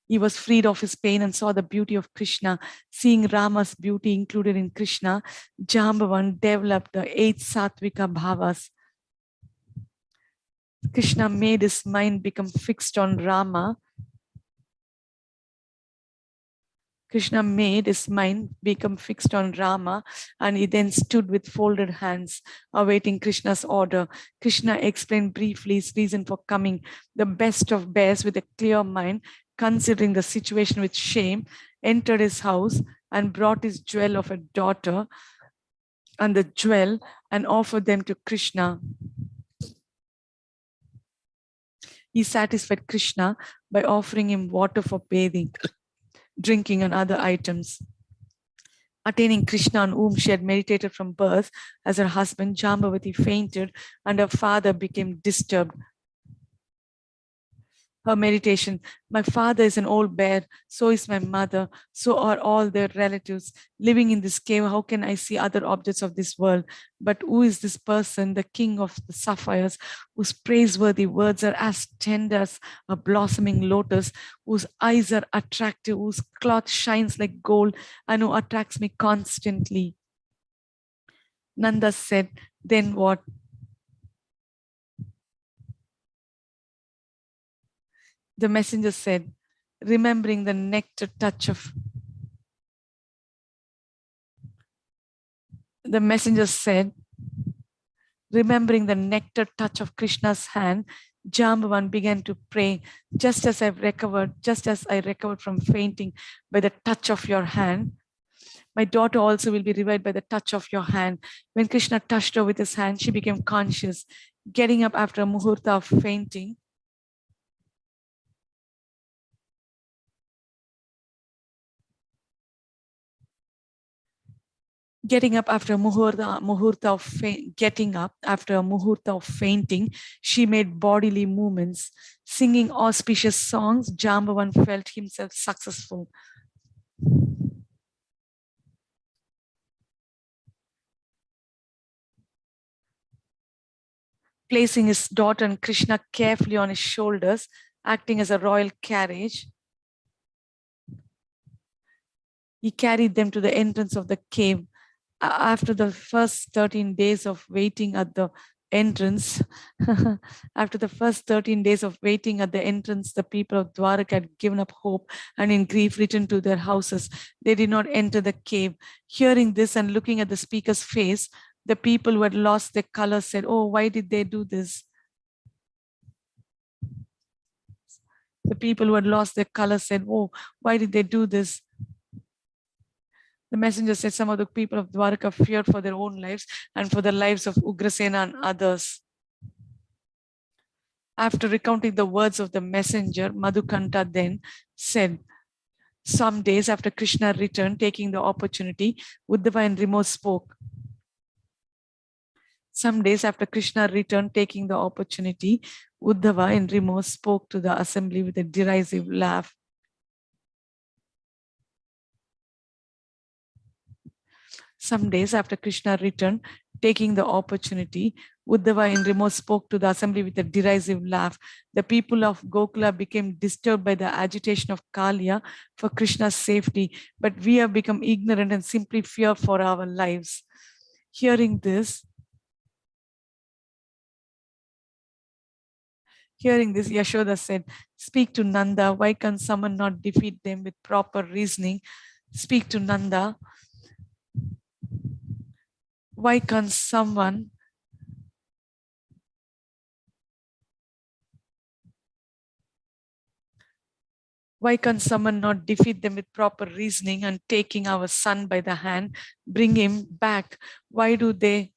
he was freed of his pain and saw the beauty of Krishna. Seeing Rama's beauty included in Krishna, Jambavan developed the 8 sattvika bhavas. Krishna made his mind become fixed on Rama. Krishna made his mind become fixed on Rama, and he then stood with folded hands, awaiting Krishna's order. Krishna explained briefly his reason for coming. The best of bears, with a clear mind, considering the situation with shame, entered his house and brought his jewel of a daughter and the jewel and offered them to Krishna. He satisfied Krishna by offering him water for bathing, drinking, and other items. Attaining Krishna, on whom she had meditated from birth as her husband, Jambavati fainted and her father became disturbed. Her meditation: my father is an old bear, so is my mother, so are all their relatives. Living in this cave, how can I see other objects of this world? But who is this person, the king of the sapphires, whose praiseworthy words are as tender as a blossoming lotus, whose eyes are attractive, whose cloth shines like gold, and who attracts me constantly? Nanda said, then what? The messenger said, remembering the nectar touch of the messenger said, remembering the nectar touch of Krishna's hand, Jambavan began to pray, just as I recovered from fainting by the touch of your hand, my daughter also will be revived by the touch of your hand. When Krishna touched her with his hand, she became conscious. Getting up after a muhurta of fainting, getting up after a muhurta of fainting, she made bodily movements. Singing auspicious songs, Jambavan felt himself successful. Placing his daughter and Krishna carefully on his shoulders, acting as a royal carriage, he carried them to the entrance of the cave. After the first 13 days of waiting at the entrance, the people of Dwaraka had given up hope and in grief returned to their houses. They did not enter the cave. Hearing this and looking at the speaker's face, the people who had lost their color said, oh, why did they do this? The people who had lost their color said, oh, why did they do this? The messenger said some of the people of Dwaraka feared for their own lives and for the lives of Ugrasena and others. After recounting the words of the messenger, Madhukanta then said, some days after Krishna returned, taking the opportunity, Uddhava and Rimo spoke. Some days after Krishna returned, taking the opportunity, Uddhava and Rimo spoke to the assembly with a derisive laugh. Some days after Krishna returned, taking the opportunity, Uddhava and Rimo spoke to the assembly with a derisive laugh. The people of Gokula became disturbed by the agitation of Kaliya for Krishna's safety, but we have become ignorant and simply fear for our lives. Hearing this, Yashoda said, speak to Nanda. Why can someone not defeat them with proper reasoning? Speak to Nanda. Why can someone not defeat them with proper reasoning and taking our son by the hand, bring him back? Why do they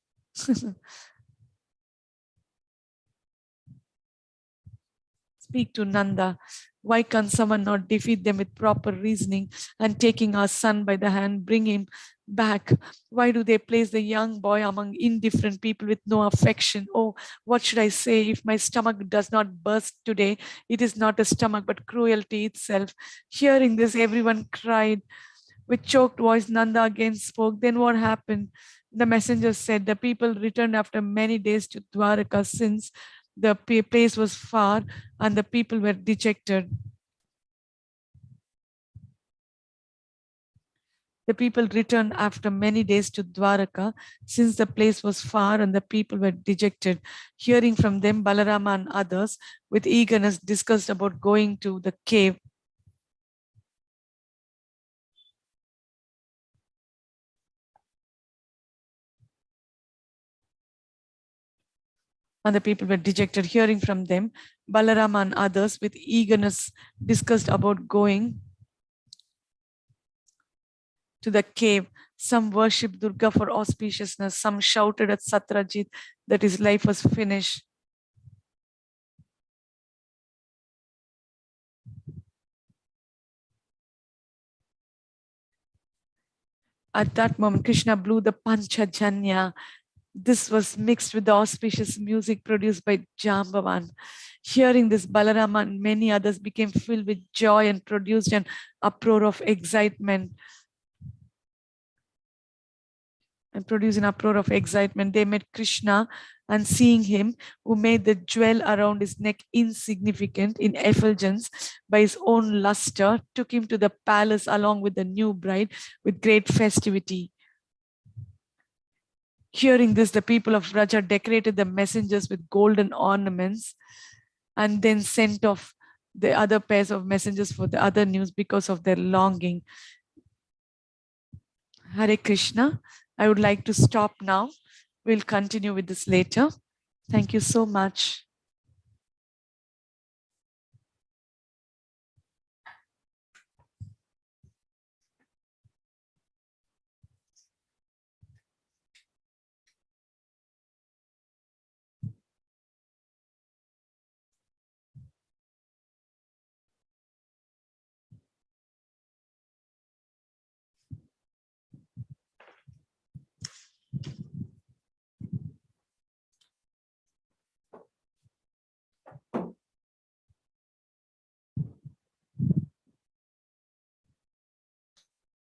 speak to Nanda? Why can someone not defeat them with proper reasoning and taking our son by the hand, bring him back? Why do they place the young boy among indifferent people with no affection? Oh, what should I say? If my stomach does not burst today, it is not a stomach, but cruelty itself. Hearing this, everyone cried. With choked voice, Nanda again spoke. Then what happened? The messenger said, the people returned after many days to Dwaraka, since the place was far and the people were dejected. The people returned after many days to Dwaraka, since the place was far and the people were dejected. Hearing from them, Balarama and others with eagerness discussed about going to the cave. And the people were dejected. Hearing from them, Balarama and others with eagerness discussed about going to the cave. Some worshipped Durga for auspiciousness. Some shouted at Satrajit that his life was finished. At that moment, Krishna blew the Panchajanya. This was mixed with the auspicious music produced by Jambavan. Hearing this, Balarama and many others became filled with joy and produced an uproar of excitement. They met Krishna, and seeing him, who made the jewel around his neck insignificant in effulgence by his own luster, took him to the palace along with the new bride with great festivity. Hearing this, the people of Raja decorated the messengers with golden ornaments and then sent off the other pairs of messengers for the other news because of their longing. Hare Krishna. I would like to stop now. We'll continue with this later. Thank you so much.